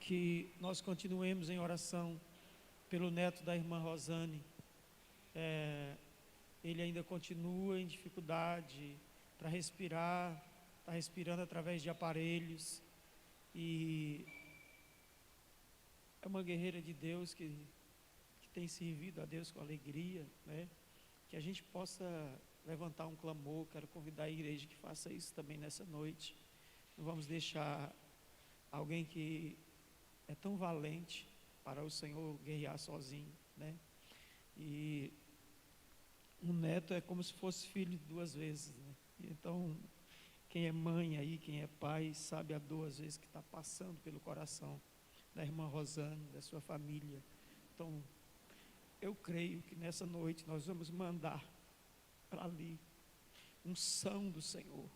que nós continuemos em oração pelo neto da irmã Rosane. Ele ainda continua em dificuldade para respirar, está respirando através de aparelhos, e é uma guerreira de Deus que tem servido a Deus com alegria, né? Que a gente possa levantar um clamor. Quero convidar a igreja que faça isso também nessa noite. Não vamos deixar alguém que é tão valente para o Senhor guerrear sozinho, né? E um neto é como se fosse filho duas vezes, né? Então, quem é mãe aí, quem é pai, sabe a dor às vezes que está passando pelo coração da irmã Rosane, da sua família. Então, eu creio que nessa noite nós vamos mandar para ali unção do Senhor.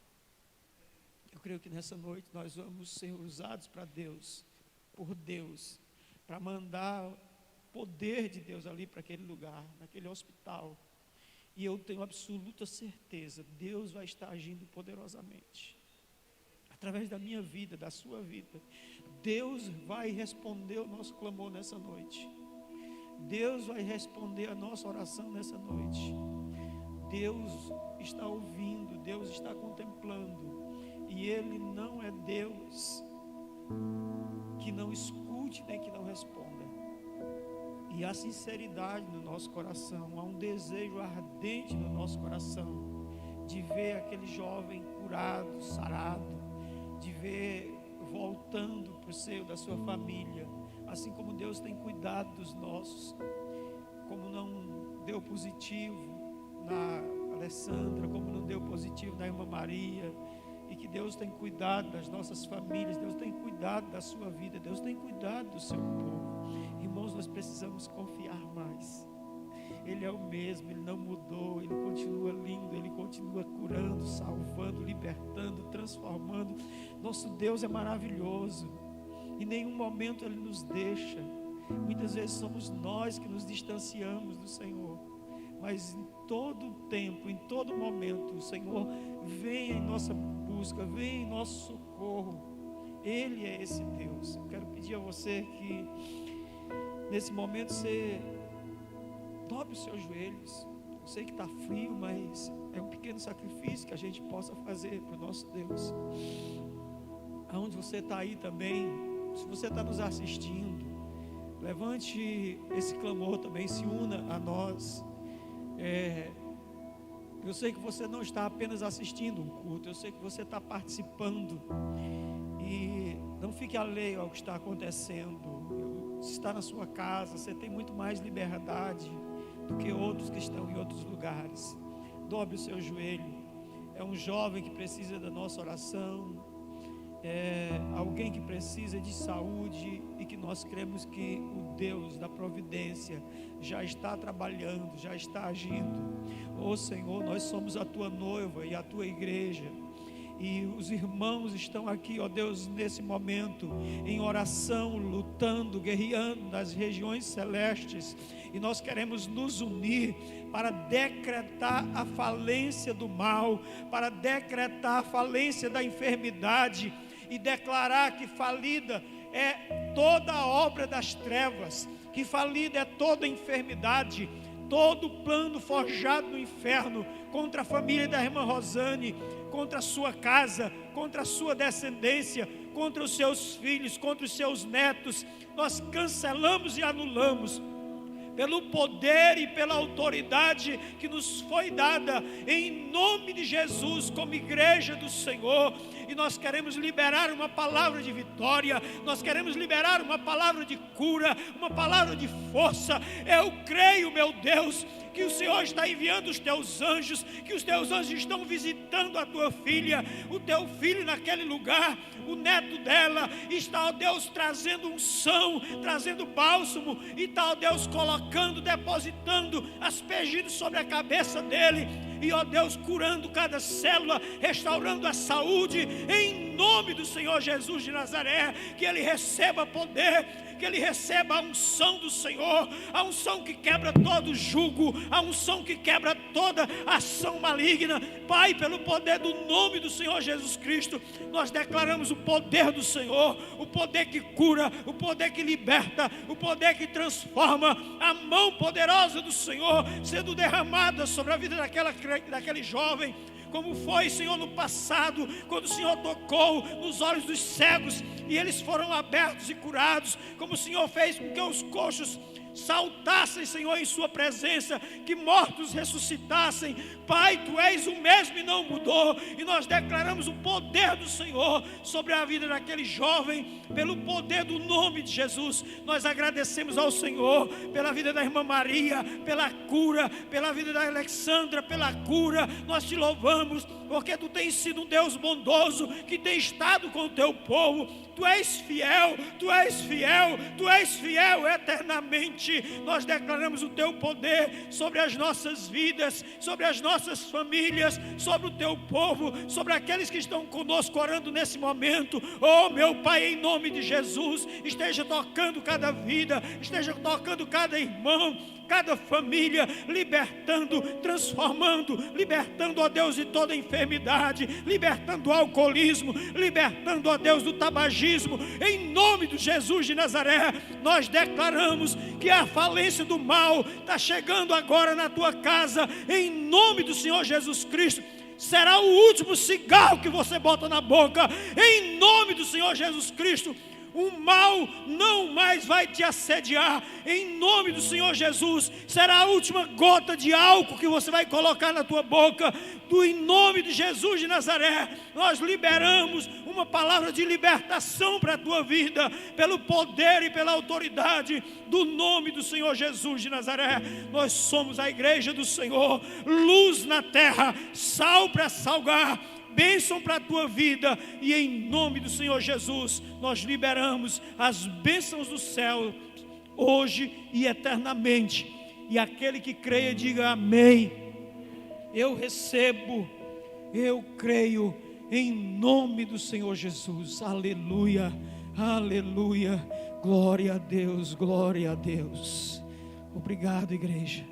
Eu creio que nessa noite nós vamos ser usados para Deus, por Deus, para mandar o poder de Deus ali para aquele lugar, naquele hospital. E eu tenho absoluta certeza, Deus vai estar agindo poderosamente, através da minha vida, da sua vida. Deus vai responder o nosso clamor nessa noite. Deus vai responder a nossa oração nessa noite. Deus está ouvindo, Deus está contemplando. E Ele não é Deus que não escute nem que não responda. E há sinceridade no nosso coração, há um desejo ardente no nosso coração de ver aquele jovem curado, sarado, de ver voltando para o seio da sua família, assim como Deus tem cuidado dos nossos, como não deu positivo na Alessandra, como não deu positivo na irmã Maria, e que Deus tem cuidado das nossas famílias, Deus tem cuidado da sua vida, Deus tem cuidado do seu povo. Irmãos, nós precisamos confiar mais. Ele é o mesmo, Ele não mudou, Ele continua lindo, Ele continua curando, salvando, libertando, transformando. Nosso Deus é maravilhoso. Em nenhum momento Ele nos deixa. Muitas vezes somos nós que nos distanciamos do Senhor, mas em todo tempo, em todo momento, o Senhor vem em nossa busca, vem em nosso socorro. Ele é esse Deus. Eu quero pedir a você que nesse momento você dobre os seus joelhos. Eu sei que está frio, mas é um pequeno sacrifício que a gente possa fazer para o nosso Deus. Aonde você está aí também, se você está nos assistindo, levante esse clamor também, se una a nós. Eu sei que você não está apenas assistindo um culto, eu sei que você está participando. E não fique alheio ao que está acontecendo. Se está na sua casa, você tem muito mais liberdade do que outros que estão em outros lugares. Dobre o seu joelho. É um jovem que precisa da nossa oração, alguém que precisa de saúde, e que nós cremos que o Deus da providência já está trabalhando, já está agindo. Ó Senhor, nós somos a tua noiva e a tua igreja, e os irmãos estão aqui, ó Deus, nesse momento, em oração, lutando, guerreando nas regiões celestes, e nós queremos nos unir para decretar a falência do mal, para decretar a falência da enfermidade, e declarar que falida é toda a obra das trevas, que falida é toda a enfermidade, todo o plano forjado no inferno contra a família da irmã Rosane, contra a sua casa, contra a sua descendência, contra os seus filhos, contra os seus netos. Nós cancelamos e anulamos pelo poder e pela autoridade que nos foi dada em nome de Jesus, como igreja do Senhor. E nós queremos liberar uma palavra de vitória, nós queremos liberar uma palavra de cura, uma palavra de força. Eu creio, meu Deus, que o Senhor está enviando os teus anjos, que os teus anjos estão visitando a tua filha, o teu filho naquele lugar, o neto dela. Está, ó Deus, trazendo unção, trazendo bálsamo, e está, ó Deus, colocando, depositando, aspergindo sobre a cabeça dele, e ó Deus, curando cada célula, restaurando a saúde, em nome do Senhor Jesus de Nazaré, que ele receba poder, que ele receba a unção do Senhor, a unção que quebra todo jugo, a unção que quebra toda ação maligna. Pai, pelo poder do nome do Senhor Jesus Cristo, nós declaramos o poder do Senhor, o poder que cura, o poder que liberta, o poder que transforma, a mão poderosa do Senhor sendo derramada sobre a vida daquele jovem, como foi, Senhor, no passado, quando o Senhor tocou nos olhos dos cegos e eles foram abertos e curados, como o Senhor fez com que os coxos saltassem, Senhor, em sua presença, que mortos ressuscitassem. Pai, Tu és o mesmo e não mudou, e nós declaramos o poder do Senhor sobre a vida daquele jovem, pelo poder do nome de Jesus. Nós agradecemos ao Senhor pela vida da irmã Maria, pela cura, pela vida da Alexandra, pela cura. Nós Te louvamos, porque Tu tens sido um Deus bondoso, que tem estado com o Teu povo. Tu és fiel, Tu és fiel, Tu és fiel eternamente. Nós declaramos o Teu poder sobre as nossas vidas, sobre as nossas famílias, sobre o Teu povo, sobre aqueles que estão conosco orando nesse momento. Oh, meu Pai, em nome de Jesus, esteja tocando cada vida, esteja tocando cada irmão, cada família, libertando, transformando, libertando, ó Deus, de toda enfermidade, libertando o alcoolismo, libertando, ó Deus, do tabagismo. Em nome de Jesus de Nazaré, nós declaramos que a falência do mal está chegando agora na tua casa, em nome do Senhor Jesus Cristo. Será o último cigarro que você bota na boca, em nome do Senhor Jesus Cristo. O mal não mais vai te assediar, em nome do Senhor Jesus. Será a última gota de álcool que você vai colocar na tua boca, em nome de Jesus de Nazaré. Nós liberamos uma palavra de libertação para a tua vida, pelo poder e pela autoridade do nome do Senhor Jesus de Nazaré. Nós somos a igreja do Senhor, luz na terra, sal para salgar, bênção para a tua vida, e em nome do Senhor Jesus, nós liberamos as bênçãos do céu, hoje e eternamente. E aquele que creia, diga amém. Eu recebo, eu creio, em nome do Senhor Jesus. Aleluia, aleluia, glória a Deus, glória a Deus. Obrigado, igreja.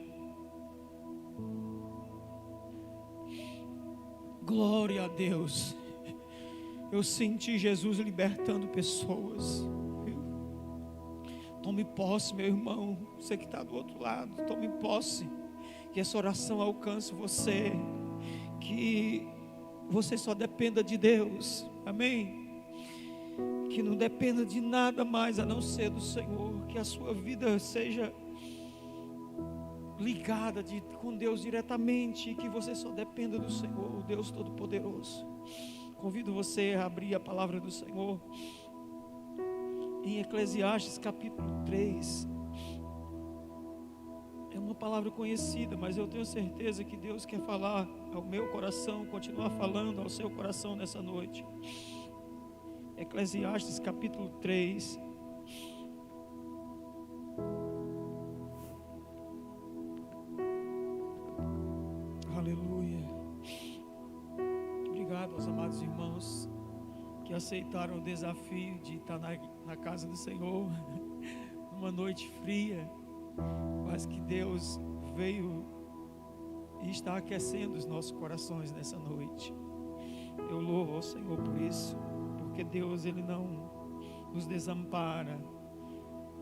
Glória a Deus. Eu senti Jesus libertando pessoas. Tome posse, meu irmão, você que está do outro lado, tome posse, que essa oração alcance você, que você só dependa de Deus, amém? Que não dependa de nada mais a não ser do Senhor, que a sua vida seja ligada com Deus diretamente, e que você só dependa do Senhor, o Deus Todo-Poderoso. Convido você a abrir a palavra do Senhor em Eclesiastes capítulo 3. É uma palavra conhecida, mas eu tenho certeza que Deus quer falar ao meu coração, continuar falando ao seu coração nessa noite. Eclesiastes capítulo 3. Aleluia. Obrigado aos amados irmãos que aceitaram o desafio de estar na casa do Senhor, numa noite fria, mas que Deus veio e está aquecendo os nossos corações nessa noite. Eu louvo ao Senhor por isso, porque Deus, Ele não nos desampara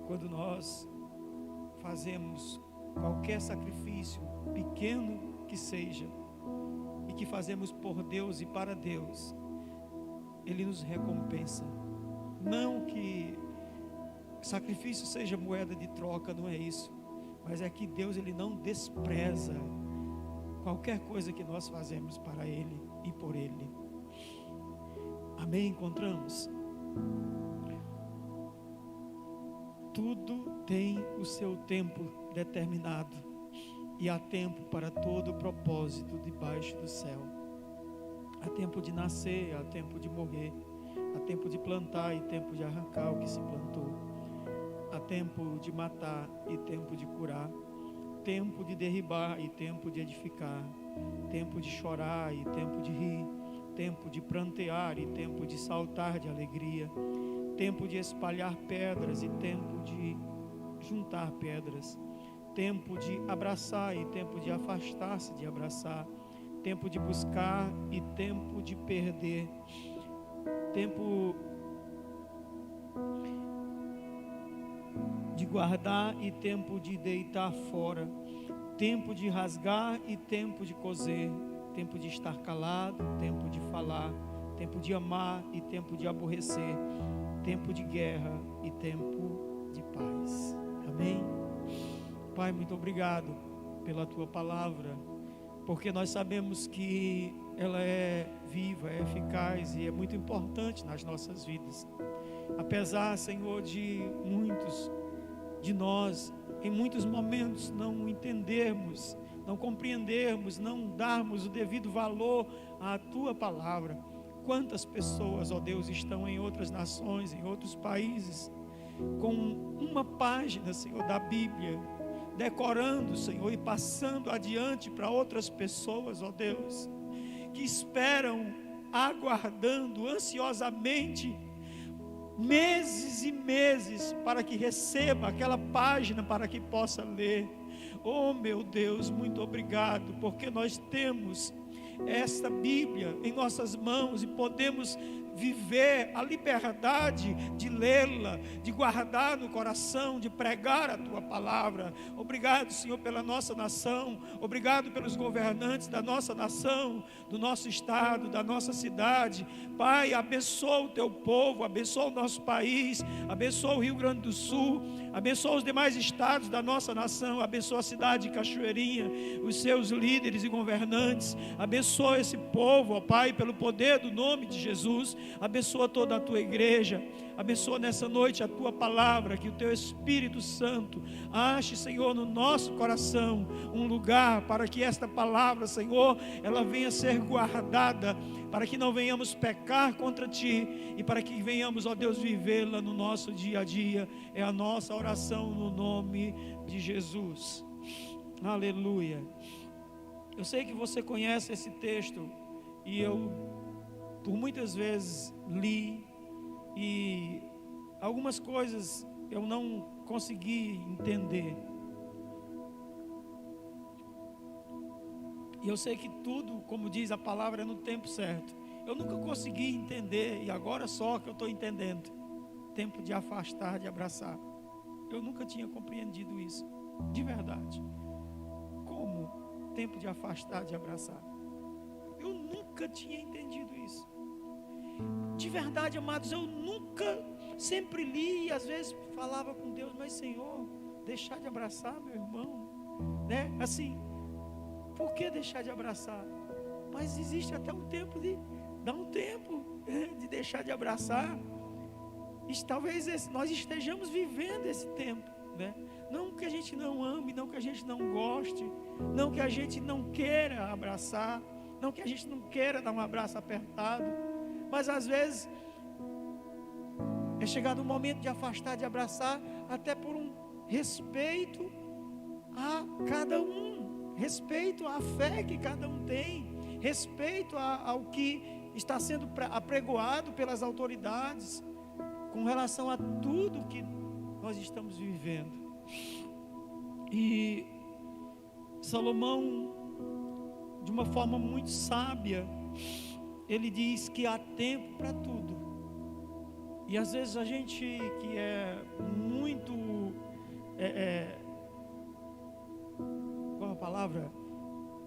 quando nós fazemos qualquer sacrifício, pequeno que seja, e que fazemos por Deus e para Deus. Ele nos recompensa. Não que sacrifício seja moeda de troca, não é isso, mas é que Deus, Ele não despreza qualquer coisa que nós fazemos para Ele e por Ele. Amém? Encontramos? Tudo tem o seu tempo determinado, e há tempo para todo o propósito debaixo do céu. Há tempo de nascer, há tempo de morrer, há tempo de plantar e tempo de arrancar o que se plantou, há tempo de matar e tempo de curar, tempo de derribar e tempo de edificar, tempo de chorar e tempo de rir, tempo de prantear e tempo de saltar de alegria, tempo de espalhar pedras e tempo de juntar pedras, tempo de abraçar e tempo de afastar-se de abraçar, tempo de buscar e tempo de perder, tempo de guardar e tempo de deitar fora, tempo de rasgar e tempo de coser, tempo de estar calado, tempo de falar, tempo de amar e tempo de aborrecer, tempo de guerra e tempo de paz. Amém? Pai, muito obrigado pela tua palavra, porque nós sabemos que ela é viva, é eficaz e é muito importante nas nossas vidas. Apesar, Senhor, de muitos de nós, em muitos momentos, não entendermos, não compreendermos, não darmos o devido valor à tua palavra. Quantas pessoas, ó Deus, estão em outras nações, em outros países, com uma página, Senhor, da Bíblia, decorando, Senhor, e passando adiante para outras pessoas, ó Deus, que esperam, aguardando ansiosamente, meses e meses, para que receba aquela página, para que possa ler. Oh meu Deus, muito obrigado, porque nós temos esta Bíblia em nossas mãos e podemos viver a liberdade de lê-la, de guardar no coração, de pregar a tua palavra. Obrigado, Senhor, pela nossa nação, obrigado pelos governantes da nossa nação, do nosso estado, da nossa cidade. Pai, abençoa o teu povo, abençoa o nosso país, abençoa o Rio Grande do Sul, abençoa os demais estados da nossa nação, abençoa a cidade de Cachoeirinha, os seus líderes e governantes, abençoa esse povo, ó Pai, pelo poder do nome de Jesus. Abençoa toda a tua igreja, abençoa nessa noite a tua palavra, que o teu Espírito Santo ache, Senhor, no nosso coração um lugar para que esta palavra, Senhor, ela venha ser guardada, para que não venhamos pecar contra ti e para que venhamos, ó Deus, vivê-la no nosso dia a dia. É a nossa oração no nome de Jesus. Aleluia. Eu sei que você conhece esse texto e eu por muitas vezes li e algumas coisas eu não consegui entender. E eu sei que tudo, como diz a palavra, é no tempo certo. Eu nunca consegui entender e agora só que eu estou entendendo. Tempo de afastar, de abraçar. Eu nunca tinha compreendido isso, de verdade. Como tempo de afastar, de abraçar? Eu nunca tinha entendido isso. De verdade, amados, eu nunca, sempre li e às vezes falava com Deus, mas Senhor, deixar de abraçar meu irmão, né? Assim, por que deixar de abraçar? Mas existe até um tempo de, dá um tempo, né, de deixar de abraçar. E talvez nós estejamos vivendo esse tempo, né? Não que a gente não ame, não que a gente não goste, não que a gente não queira abraçar, não que a gente não queira dar um abraço apertado, mas às vezes é chegado o momento de afastar, de abraçar, até por um respeito a cada um, respeito à fé que cada um tem, respeito ao que está sendo apregoado pelas autoridades, com relação a tudo que nós estamos vivendo. E Salomão, de uma forma muito sábia, ele diz que há tempo para tudo. E às vezes a gente que é muito qual a palavra?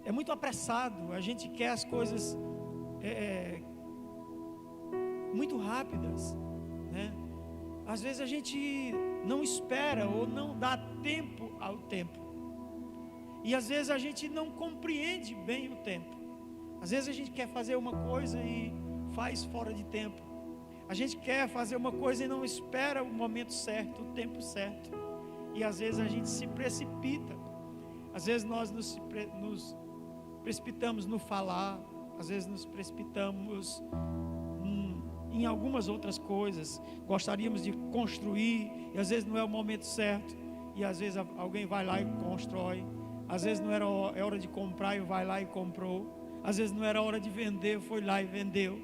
É muito apressado, a gente quer as coisas muito rápidas, né? Às vezes a gente não espera ou não dá tempo ao tempo. E às vezes a gente não compreende bem o tempo. Às vezes a gente quer fazer uma coisa e faz fora de tempo. A gente quer fazer uma coisa e não espera o momento certo, o tempo certo. E às vezes a gente se precipita. Às vezes nós nos precipitamos no falar. Às vezes nos precipitamos em algumas outras coisas. Gostaríamos de construir e às vezes não é o momento certo. E às vezes alguém vai lá e constrói. Às vezes não era hora de comprar e vai lá e comprou. Às vezes não era hora de vender, foi lá e vendeu.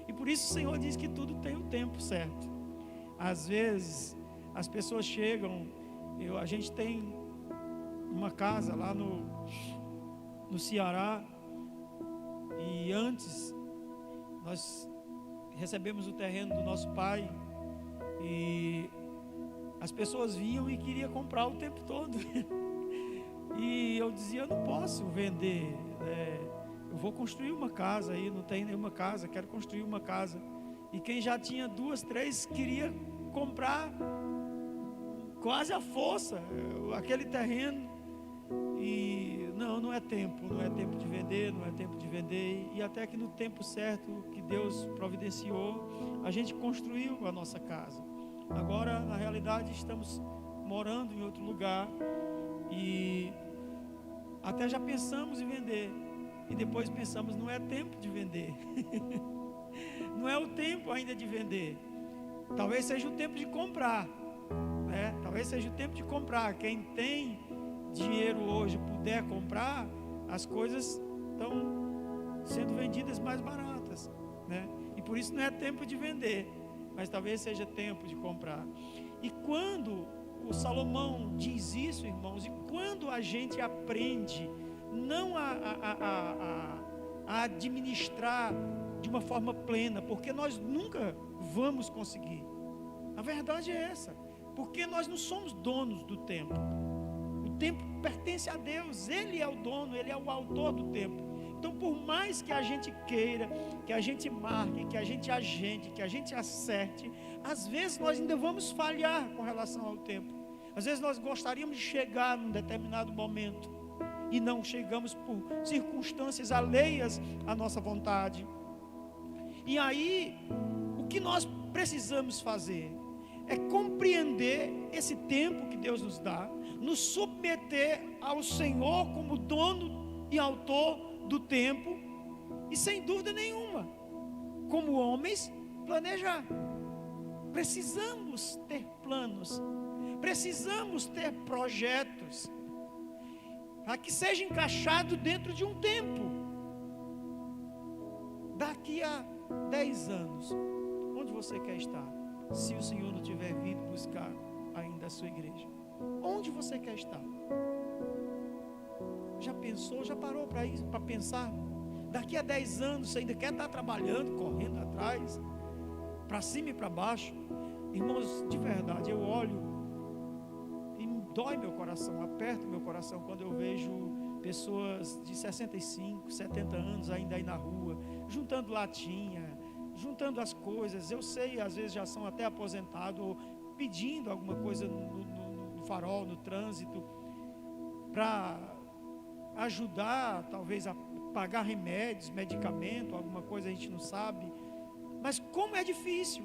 E por isso o Senhor diz que tudo tem o tempo certo. Às vezes as pessoas chegam, a gente tem uma casa lá no Ceará, e antes nós recebemos o terreno do nosso pai, e as pessoas vinham e queriam comprar o tempo todo. E eu dizia, eu não posso vender, eu vou construir uma casa aí, não tem nenhuma casa, quero construir uma casa. E quem já tinha 2, 3 queria comprar quase à força aquele terreno. E não é tempo de vender, não é tempo de vender. E até que no tempo certo que Deus providenciou, a gente construiu a nossa casa. Agora, na realidade, estamos morando em outro lugar e até já pensamos em vender. E depois pensamos, não é tempo de vender. Não é o tempo ainda de vender. Talvez seja o tempo de comprar, né? Talvez seja o tempo de comprar. Quem tem dinheiro hoje puder comprar, as coisas estão sendo vendidas mais baratas, né? E por isso não é tempo de vender, mas talvez seja tempo de comprar. E quando o Salomão diz isso, irmãos, e quando a gente aprende não a administrar de uma forma plena, porque nós nunca vamos conseguir. A verdade é essa, porque nós não somos donos do tempo. O tempo pertence a Deus, Ele é o dono, Ele é o autor do tempo. Então, por mais que a gente queira, que a gente marque, que a gente agende, que a gente acerte, às vezes nós ainda vamos falhar com relação ao tempo. Às vezes nós gostaríamos de chegar num determinado momento e não chegamos por circunstâncias alheias à nossa vontade. E aí, o que nós precisamos fazer é compreender esse tempo que Deus nos dá, nos submeter ao Senhor como dono e autor do tempo, e sem dúvida nenhuma, como homens, planejar. Precisamos ter planos, precisamos ter projetos, para que seja encaixado dentro de um tempo. Daqui a 10 anos, onde você quer estar? Se o Senhor não tiver vindo buscar ainda a sua igreja, onde você quer estar? Já pensou, já parou para pensar? Daqui a 10 anos você ainda quer estar trabalhando, correndo atrás, para cima e para baixo? Irmãos, de verdade, eu olho e dói meu coração, aperta meu coração quando eu vejo pessoas de 65, 70 anos ainda aí na rua, juntando latinha, juntando as coisas. Eu sei, às vezes já são até aposentados, ou pedindo alguma coisa no farol, no trânsito, para ajudar, talvez a pagar remédios, medicamento, alguma coisa a gente não sabe. Mas como é difícil.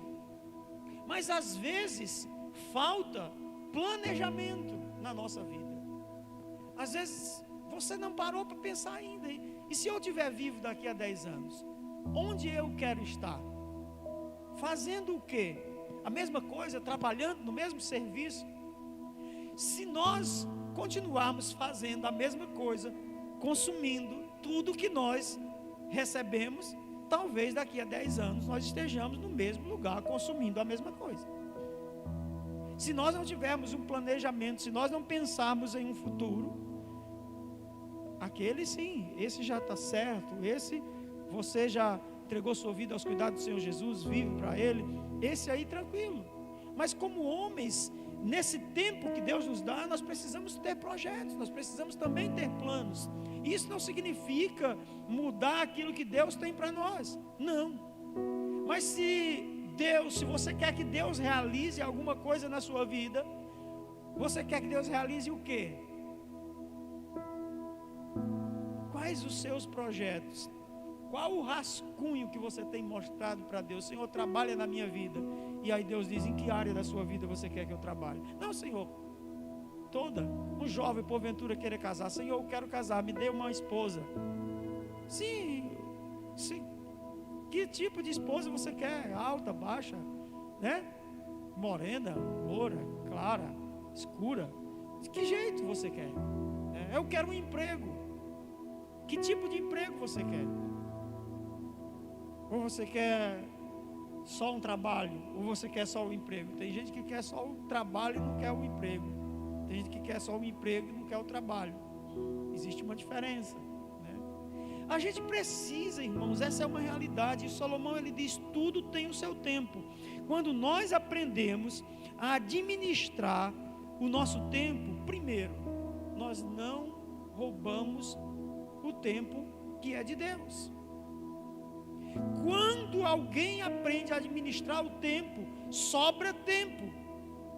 Mas às vezes falta planejamento na nossa vida. Às vezes você não parou para pensar ainda. E se eu estiver vivo daqui a 10 anos? Onde eu quero estar? Fazendo o quê? A mesma coisa, trabalhando no mesmo serviço? Se nós continuarmos fazendo a mesma coisa, consumindo tudo que nós recebemos, talvez daqui a 10 anos nós estejamos no mesmo lugar, consumindo a mesma coisa. Se nós não tivermos um planejamento, se nós não pensarmos em um futuro, aquele sim, esse já está certo, esse você já entregou sua vida aos cuidados do Senhor Jesus, vive para Ele, esse aí tranquilo. Mas como homens, nesse tempo que Deus nos dá, nós precisamos ter projetos, nós precisamos também ter planos. Isso não significa mudar aquilo que Deus tem para nós, não. Mas se você quer que Deus realize alguma coisa na sua vida, você quer que Deus realize o quê? Quais os seus projetos? Qual o rascunho que você tem mostrado para Deus? Senhor, trabalha na minha vida. E aí Deus diz, em que área da sua vida você quer que eu trabalhe? Não, Senhor, toda. Um jovem, porventura, querer casar. Senhor, eu quero casar, me dê uma esposa. Sim. Que tipo de esposa você quer? Alta, baixa, né? Morena, loura, clara, escura. De que jeito você quer? Eu quero um emprego. Que tipo de emprego você quer? Ou você quer só um trabalho? Ou você quer só o emprego? Tem gente que quer só o trabalho e não quer o emprego. Tem gente que quer só o emprego e não quer o trabalho. Existe uma diferença, né? A gente precisa, irmãos, essa é uma realidade. E Salomão, ele diz, tudo tem o seu tempo. Quando nós aprendemos a administrar o nosso tempo, primeiro, nós não roubamos o tempo que é de Deus. Quando alguém aprende a administrar o tempo, sobra tempo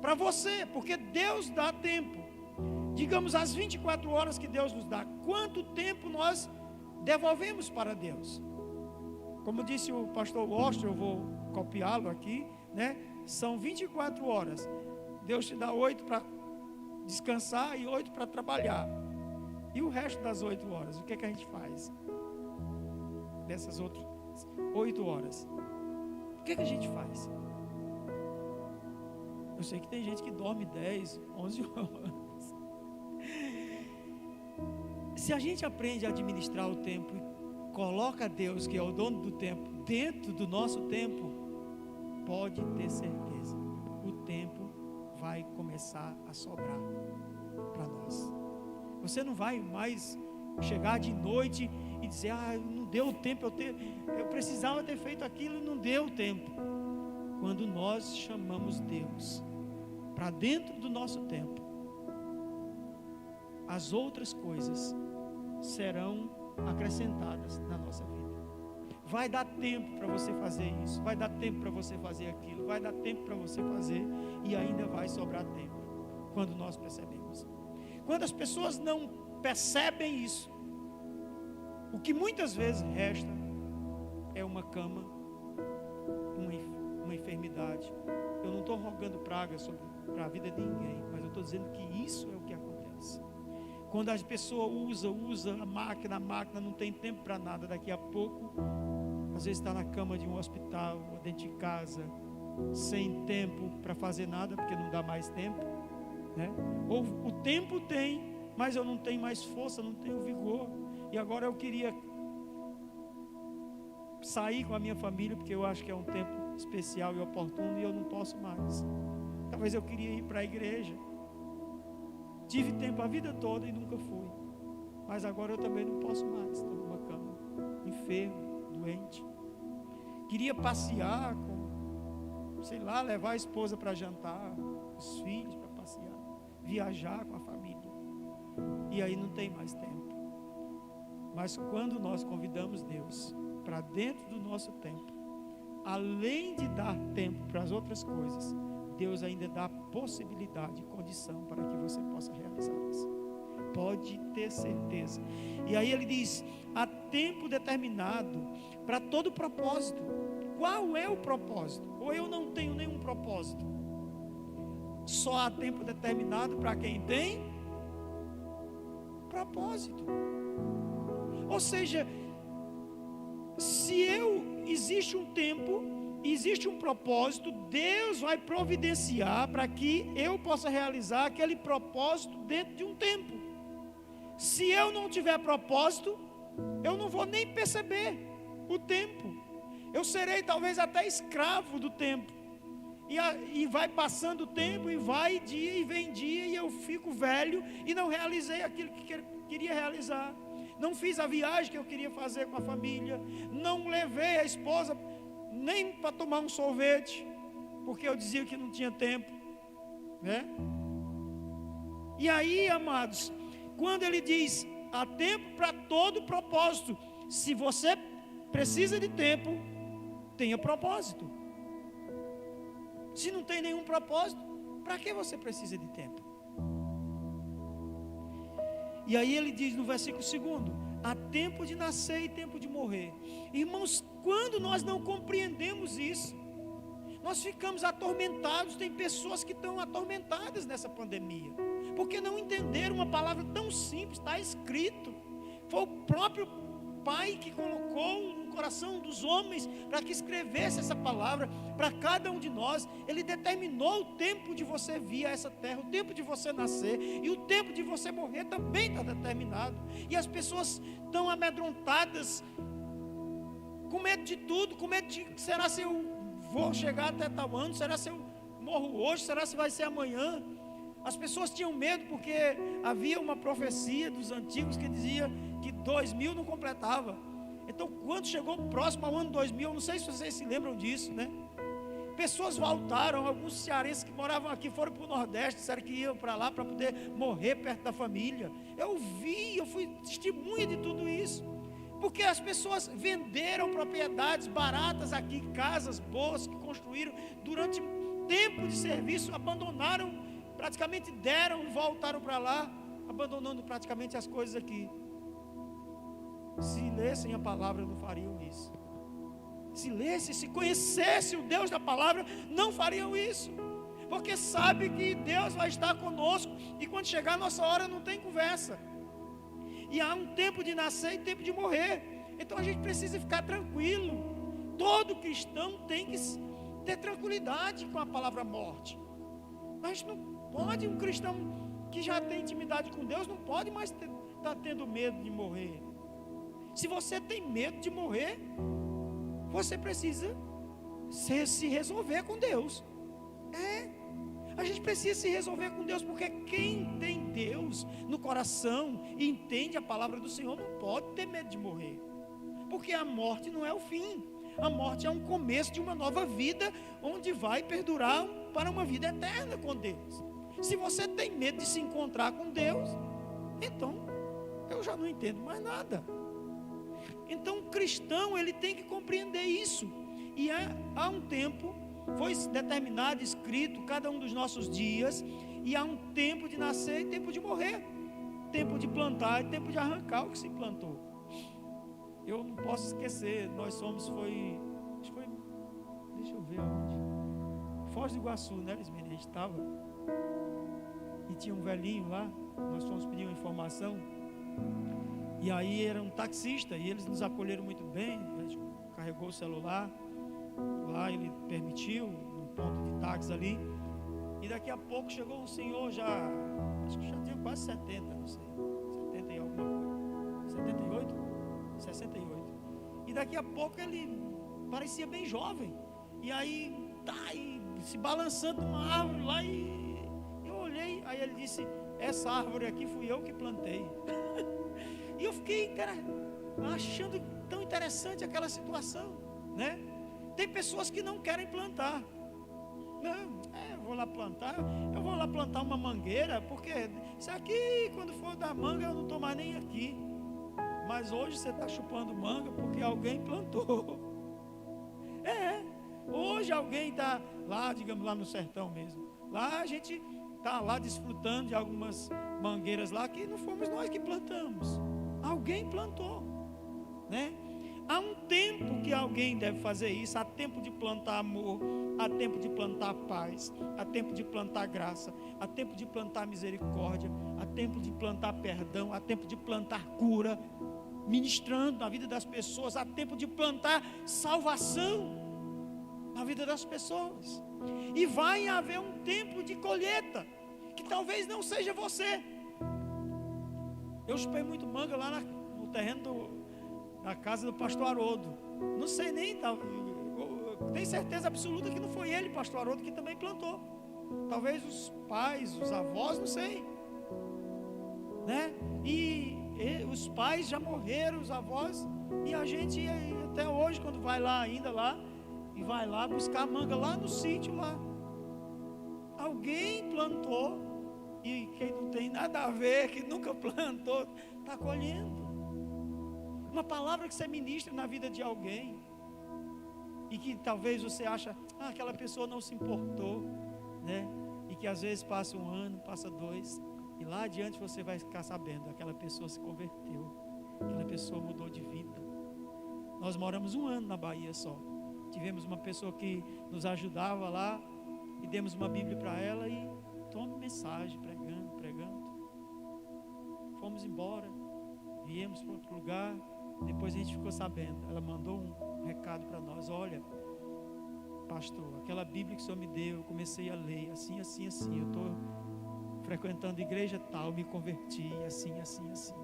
para você, porque Deus dá tempo. Digamos, as 24 horas que Deus nos dá, quanto tempo nós devolvemos para Deus? Como disse o pastor Washington, eu vou copiá-lo aqui, né? São 24 horas. Deus te dá 8 para descansar e 8 para trabalhar. E o resto das 8 horas, o que é que a gente faz? Dessas outras 8 horas, o que é que a gente faz? Eu sei que tem gente que dorme 10, 11 horas. Se a gente aprende a administrar o tempo e coloca Deus, que é o dono do tempo, dentro do nosso tempo, pode ter certeza, o tempo vai começar a sobrar para nós. Você não vai mais chegar de noite e dizer, não deu tempo, eu precisava ter feito aquilo e não deu tempo. Quando nós chamamos Deus para dentro do nosso tempo, as outras coisas serão acrescentadas na nossa vida. Vai dar tempo para você fazer isso, vai dar tempo para você fazer aquilo, vai dar tempo para você fazer, e ainda vai sobrar tempo, quando nós percebemos. Quando as pessoas não percebem isso, o que muitas vezes resta é uma cama, uma enfermidade. Eu não estou rogando praga para a vida de ninguém, mas eu estou dizendo que isso é o que acontece. Quando a pessoa usa a máquina não tem tempo para nada. Daqui a pouco, às vezes está na cama de um hospital, ou dentro de casa, sem tempo para fazer nada, porque não dá mais tempo, né? Ou o tempo tem, mas eu não tenho mais força, não tenho vigor. E agora eu queria sair com a minha família, porque eu acho que é um tempo especial e oportuno, e eu não posso mais. Talvez eu queria ir para a igreja. Tive tempo a vida toda e nunca fui. Mas agora eu também não posso mais. Estou numa cama, enfermo, doente. Queria passear sei lá, levar a esposa para jantar, os filhos para passear, viajar com a família. E aí não tem mais tempo. Mas quando nós convidamos Deus para dentro do nosso tempo, além de dar tempo para as outras coisas, Deus ainda dá possibilidade e condição para que você possa realizá-las. Pode ter certeza. E aí ele diz, há tempo determinado para todo propósito. Qual é o propósito? Ou eu não tenho nenhum propósito? Só há tempo determinado para quem tem propósito. Ou seja, se existe um tempo, existe um propósito, Deus vai providenciar para que eu possa realizar aquele propósito dentro de um tempo. Se eu não tiver propósito, eu não vou nem perceber o tempo. Eu serei talvez até escravo do tempo. E vai passando o tempo, e vai dia e vem dia, e eu fico velho e não realizei aquilo que queria realizar. Não fiz a viagem que eu queria fazer com a família. Não levei a esposa nem para tomar um sorvete, porque eu dizia que não tinha tempo, né? E aí, amados, quando ele diz, há tempo para todo propósito. Se você precisa de tempo, tenha propósito. Se não tem nenhum propósito, para que você precisa de tempo? E aí ele diz no versículo 2, há tempo de nascer e tempo de morrer. Irmãos, quando nós não compreendemos isso, nós ficamos atormentados. Tem pessoas que estão atormentadas nessa pandemia, porque não entenderam uma palavra tão simples. Está escrito, foi o próprio Pai que colocou no coração dos homens para que escrevesse essa palavra. para cada um de nós. Ele determinou o tempo de você vir a essa terra, o tempo de você nascer, e o tempo de você morrer também está determinado. E as pessoas estão amedrontadas, com medo de tudo, com medo de, será se eu vou chegar até tal ano, será se eu morro hoje, será se vai ser amanhã? As pessoas tinham medo porque havia uma profecia dos antigos que dizia que 2000 não completava. Então, quando chegou próximo ao ano 2000, não sei se vocês se lembram disso, né? Pessoas voltaram, alguns cearenses que moravam aqui foram para o Nordeste, disseram que iam para lá para poder morrer perto da família. Eu fui testemunha de tudo isso. Porque as pessoas venderam propriedades baratas aqui, casas boas que construíram durante tempo de serviço, abandonaram, praticamente deram e voltaram para lá, abandonando praticamente as coisas aqui. Se lessem a palavra, não fariam isso. Se lessem, se conhecessem o Deus da palavra, não fariam isso. Porque sabe que Deus vai estar conosco, e quando chegar a nossa hora não tem conversa. E há um tempo de nascer e tempo de morrer. Então a gente precisa ficar tranquilo. Todo cristão tem que ter tranquilidade com a palavra morte. A gente não pode, um cristão que já tem intimidade com Deus, não pode mais estar tendo medo de morrer. Se você tem medo de morrer, você precisa se resolver com Deus. A gente precisa se resolver com Deus, porque quem tem Deus no coração e entende a palavra do Senhor não pode ter medo de morrer, porque a morte não é o fim. A morte é um começo de uma nova vida, onde vai perdurar para uma vida eterna com Deus. Se você tem medo de se encontrar com Deus, então eu já não entendo mais nada. Então o cristão, ele tem que compreender isso. E há um tempo, foi determinado, escrito, cada um dos nossos dias, e há um tempo de nascer e tempo de morrer, tempo de plantar e tempo de arrancar o que se plantou. Eu não posso esquecer, acho que foi, deixa eu ver aonde, Foz do Iguaçu, né, Lismina? A gente estava, e tinha um velhinho lá, nós fomos pedir uma informação, e aí era um taxista, e eles nos acolheram muito bem, a gente carregou o celular, lá ele permitiu, num ponto de táxi ali, e daqui a pouco chegou um senhor já, acho que já tinha quase 70, não sei, 70 e alguma coisa, 78? 68. E daqui a pouco ele parecia bem jovem. E aí, se balançando numa árvore lá, e eu olhei, aí ele disse: essa árvore aqui fui eu que plantei. E eu fiquei, cara, achando tão interessante aquela situação, né? Tem pessoas que não querem plantar. Eu vou lá plantar uma mangueira, porque isso aqui, quando for dar manga, eu não estou mais nem aqui. Mas hoje você está chupando manga porque alguém plantou. Hoje alguém está lá, digamos, lá no sertão mesmo. Lá a gente está lá desfrutando de algumas mangueiras lá que não fomos nós que plantamos. Alguém plantou, né? Há um tempo que alguém deve fazer isso. Há tempo de plantar amor, há tempo de plantar paz, há tempo de plantar graça, há tempo de plantar misericórdia, há tempo de plantar perdão, há tempo de plantar cura, ministrando na vida das pessoas, há tempo de plantar salvação na vida das pessoas. E vai haver um tempo de colheita, que talvez não seja você. Eu chupei muito manga lá no terreno na casa do pastor Haroldo. Não sei nem, tenho certeza absoluta que não foi ele, pastor Haroldo, que também plantou. Talvez os pais, os avós, não sei, né? E os pais já morreram, os avós, e a gente até hoje, quando vai lá ainda lá, e vai lá buscar manga lá no sítio lá. Alguém plantou, e quem não tem nada a ver, que nunca plantou, está colhendo. Uma palavra que você ministra na vida de alguém, e que talvez você acha, aquela pessoa não se importou, né? E que às vezes passa um ano, passa dois, e lá adiante você vai ficar sabendo, aquela pessoa se converteu, aquela pessoa mudou de vida. Nós moramos um ano na Bahia só. Tivemos uma pessoa que nos ajudava lá, e demos uma Bíblia para ela, e tome mensagem, pregando. Fomos embora, viemos para outro lugar, depois a gente ficou sabendo, ela mandou um recado para nós: olha, pastor, aquela Bíblia que o Senhor me deu, eu comecei a ler, assim, assim, assim, eu estou frequentando igreja tal, me converti, assim, assim, assim.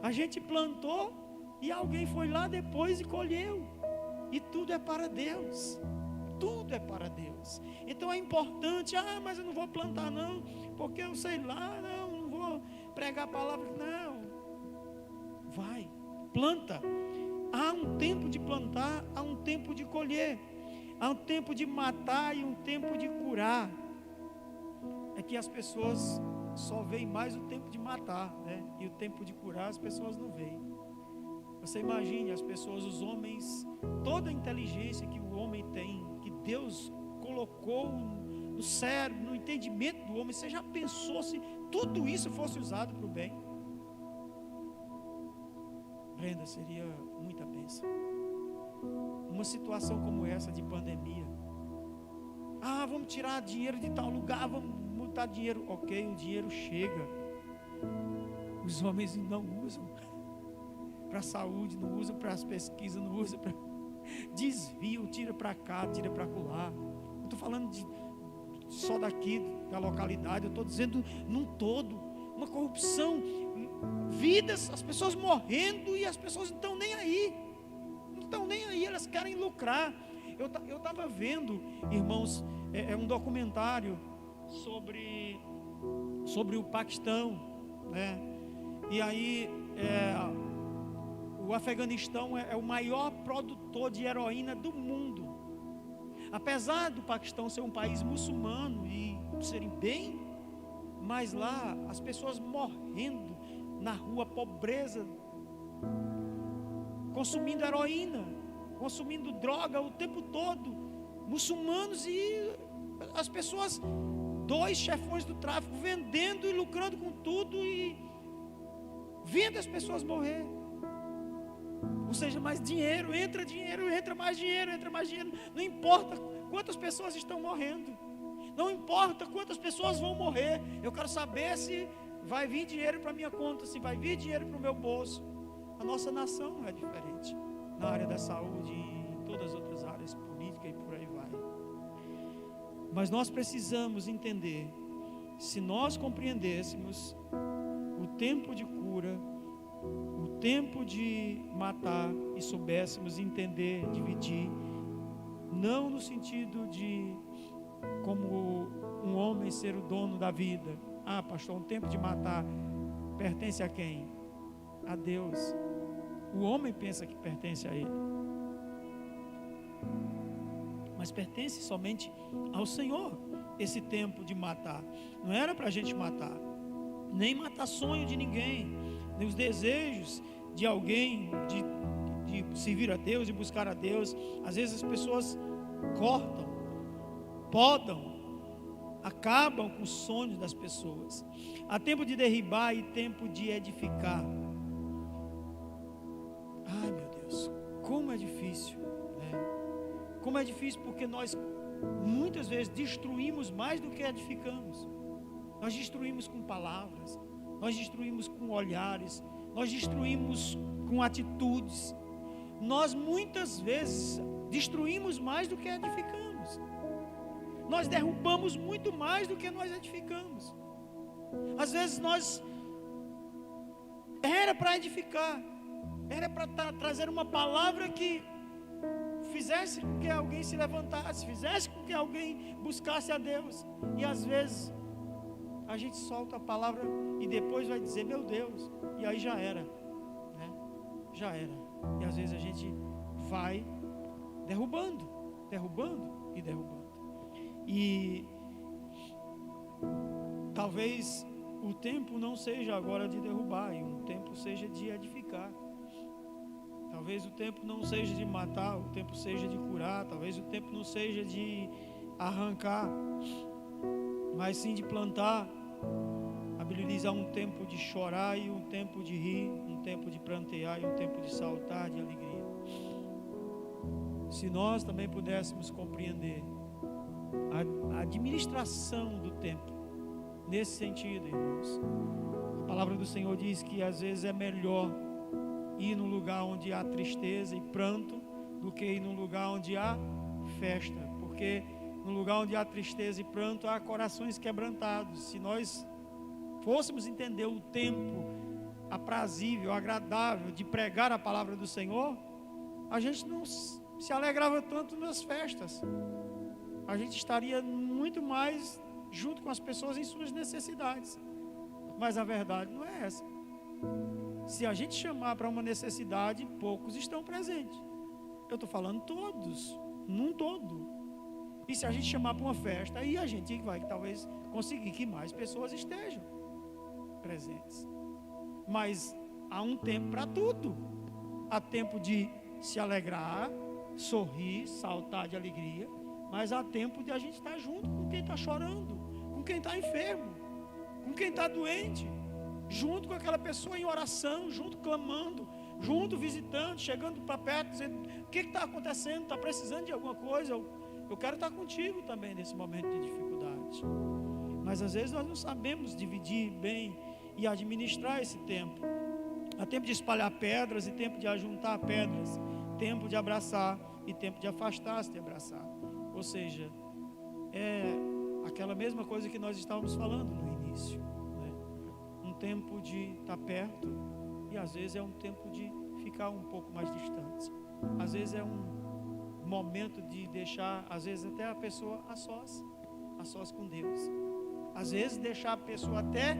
A gente plantou e alguém foi lá depois e colheu. E tudo é para Deus. Tudo é para Deus. Então é importante, mas eu não vou plantar não, porque eu sei lá, não vou pregar a palavra, não. Vai, planta. Há um tempo de plantar, há um tempo de colher. Há um tempo de matar e um tempo de curar. É que as pessoas só veem mais o tempo de matar, né? E o tempo de curar as pessoas não veem. Você imagine as pessoas, os homens, toda a inteligência que o homem tem, que Deus colocou no cérebro, no entendimento do homem. Você já pensou se tudo isso fosse usado para o bem? Brenda, seria muita bênção. Uma situação como essa de pandemia. Vamos tirar dinheiro de tal lugar, vamos botar dinheiro. Ok, o dinheiro chega. Os homens não usam para a saúde, não usam para as pesquisas, não usam para desvio, tira para cá, tira para colar. Não estou falando só daqui, da localidade, eu estou dizendo num todo, uma corrupção, vidas, as pessoas morrendo e as pessoas não estão nem aí, elas querem lucrar. Eu estava vendo, irmãos, um documentário sobre o Paquistão, né? E aí o Afeganistão é o maior produtor de heroína do mundo. Apesar do Paquistão ser um país muçulmano e serem bem, mas lá as pessoas morrendo na rua, pobreza, consumindo heroína, consumindo droga o tempo todo, muçulmanos, e as pessoas, 2 chefões do tráfico vendendo e lucrando com tudo e vendo as pessoas morrer. Ou seja, mais dinheiro, entra mais dinheiro, não importa quantas pessoas estão morrendo, não importa quantas pessoas vão morrer, eu quero saber se vai vir dinheiro para minha conta, se vai vir dinheiro para o meu bolso. A nossa nação não é diferente, na área da saúde e em todas as outras áreas, política e por aí vai. Mas nós precisamos entender, se nós compreendêssemos o tempo de cura, o tempo de matar, e soubéssemos entender, dividir, não no sentido de como um homem ser o dono da vida. Pastor, um tempo de matar pertence a quem? A Deus. O homem pensa que pertence a ele, mas pertence somente ao Senhor. Esse tempo de matar não era para a gente matar, nem matar sonho de ninguém, nem os desejos de alguém de servir a Deus, de buscar a Deus. Às vezes as pessoas cortam, podam, acabam com os sonhos das pessoas. Há tempo de derribar e tempo de edificar. Ai, meu Deus, como é difícil, né? Como é difícil, porque nós muitas vezes destruímos mais do que edificamos. Nós destruímos com palavras, nós destruímos com olhares, nós destruímos com atitudes. Nós muitas vezes destruímos mais do que edificamos. Nós derrubamos muito mais do que nós edificamos. Às vezes nós era para edificar, era para trazer uma palavra que fizesse com que alguém se levantasse, fizesse com que alguém buscasse a Deus. E às vezes a gente solta a palavra e depois vai dizer, meu Deus, e aí já era, né? Já era. E às vezes a gente vai derrubando. E talvez o tempo não seja agora de derrubar, e o tempo seja de edificar. Talvez o tempo não seja de matar, o tempo seja de curar. Talvez o tempo não seja de arrancar, mas sim de plantar. A Bíblia diz, há um tempo de chorar e um tempo de rir, um tempo de prantear e um tempo de saltar de alegria. Se nós também pudéssemos compreender a administração do tempo, nesse sentido, irmãos, a palavra do Senhor diz que às vezes é melhor ir num lugar onde há tristeza e pranto do que ir num lugar onde há festa, porque no lugar onde há tristeza e pranto, há corações quebrantados. Se nós fôssemos entender o tempo aprazível, agradável de pregar a palavra do Senhor, a gente não se alegrava tanto nas festas. A gente estaria muito mais junto com as pessoas em suas necessidades. Mas a verdade não é essa. Se a gente chamar para uma necessidade, poucos estão presentes. Eu estou falando todos, num todo. E se a gente chamar para uma festa, aí a gente vai talvez conseguir que mais pessoas estejam presentes. Mas há um tempo para tudo. Há tempo de se alegrar, sorrir, saltar de alegria. Mas há tempo de a gente estar junto com quem está chorando, com quem está enfermo, com quem está doente, junto com aquela pessoa em oração, junto clamando, junto visitando, chegando para perto, dizendo: o que está acontecendo? Está precisando de alguma coisa? Eu quero estar contigo também nesse momento de dificuldade. Mas às vezes nós não sabemos dividir bem e administrar esse tempo. Há tempo de espalhar pedras e tempo de ajuntar pedras, tempo de abraçar e tempo de afastar-se de abraçar. Ou seja, é aquela mesma coisa que nós estávamos falando no início, né? Um tempo de estar perto e às vezes é um tempo de ficar um pouco mais distante. Às vezes é um momento de deixar, às vezes até a pessoa a sós com Deus. Às vezes deixar a pessoa até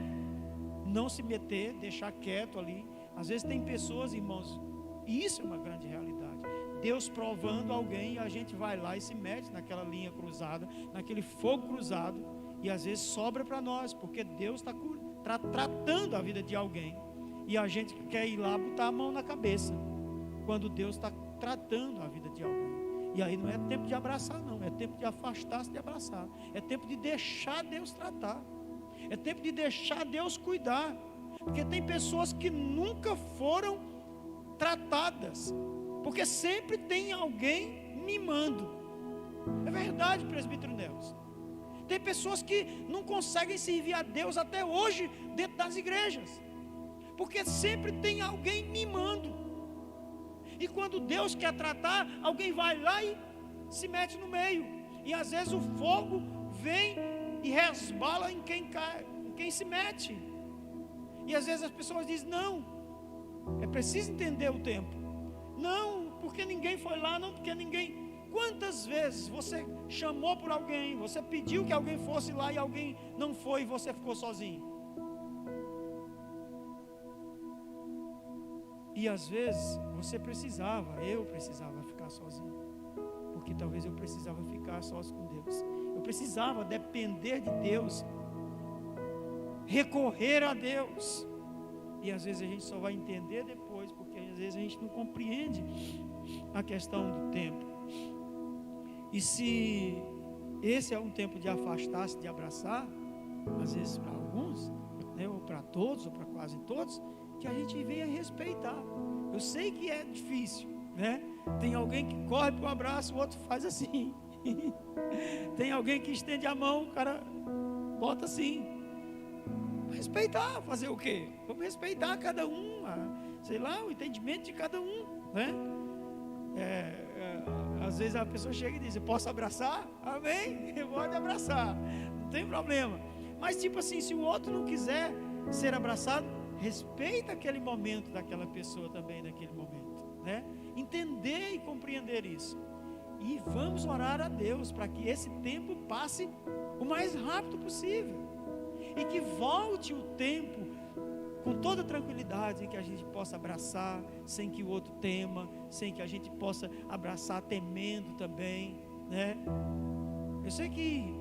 não se meter, deixar quieto ali. Às vezes tem pessoas, irmãos, e isso é uma grande realidade. Deus provando alguém e a gente vai lá e se mete naquela linha cruzada, naquele fogo cruzado, e às vezes sobra para nós, porque Deus está tratando a vida de alguém e a gente quer ir lá botar a mão na cabeça, quando Deus está tratando a vida de alguém. E aí não é tempo de abraçar não, é tempo de afastar-se de abraçar, é tempo de deixar Deus tratar, é tempo de deixar Deus cuidar, porque tem pessoas que nunca foram tratadas, porque sempre tem alguém mimando. É verdade, presbítero Nelson. Tem pessoas que não conseguem servir a Deus até hoje dentro das igrejas, porque sempre tem alguém mimando. E quando Deus quer tratar, alguém vai lá e se mete no meio. E às vezes o fogo vem e resbala em quem cai, em quem se mete. E às vezes as pessoas dizem: não, é preciso entender o tempo. Não, porque ninguém foi lá, não, porque ninguém. Quantas vezes você chamou por alguém, você pediu que alguém fosse lá e alguém não foi e você ficou sozinho? E às vezes eu precisava ficar sozinho, porque talvez eu precisava ficar sós com Deus. Eu precisava depender de Deus, recorrer a Deus. E às vezes a gente só vai entender depois, porque às vezes a gente não compreende a questão do tempo. E se esse é um tempo de afastar-se, de abraçar, às vezes para alguns, né, ou para todos, ou para quase todos, que a gente venha respeitar. Eu sei que é difícil, né? Tem alguém que corre para o abraço, o outro faz assim. Tem alguém que estende a mão, o cara bota assim. Respeitar, fazer o quê? Vamos respeitar cada um, sei lá, o entendimento de cada um, né? Às vezes a pessoa chega e diz: eu posso abraçar? Amém? Pode abraçar, não tem problema. Mas tipo assim, se o outro não quiser ser abraçado, respeita aquele momento daquela pessoa também, naquele momento, né? Entender e compreender isso. E vamos orar a Deus para que esse tempo passe o mais rápido possível. E que volte o tempo com toda tranquilidade, em que a gente possa abraçar sem que o outro tema, sem que a gente possa abraçar temendo também, né? Eu sei que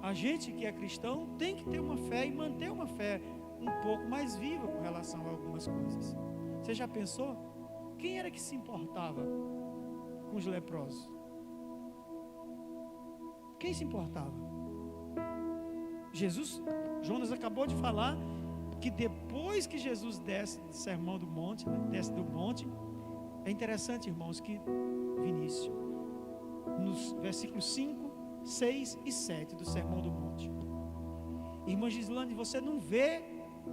a gente que é cristão tem que ter uma fé e manter uma fé um pouco mais viva com relação a algumas coisas. Você já pensou? Quem era que se importava com os leprosos? Quem se importava? Jonas acabou de falar que depois que Jesus desce do sermão do monte, né, desce do monte, é interessante, irmãos, que Vinícius, nos versículos 5, 6 e 7 do sermão do monte, irmã Gislane, você não vê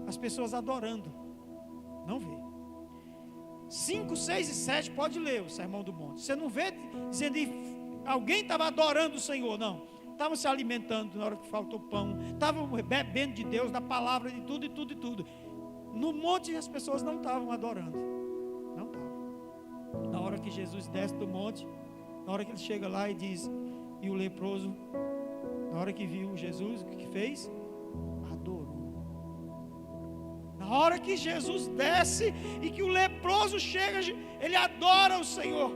as pessoas adorando, não vê. 5, 6 e 7, pode ler o sermão do monte. Você não vê dizendo: alguém estava adorando o Senhor, não. Estavam se alimentando na hora que faltou pão, estavam bebendo de Deus, da palavra, de tudo e tudo e tudo. No monte as pessoas não estavam adorando, não estavam. Na hora que Jesus desce do monte, na hora que ele chega lá e diz, e o leproso, na hora que viu Jesus, o que fez? Adorou. Na hora que Jesus desce e que o leproso chega, ele adora o Senhor.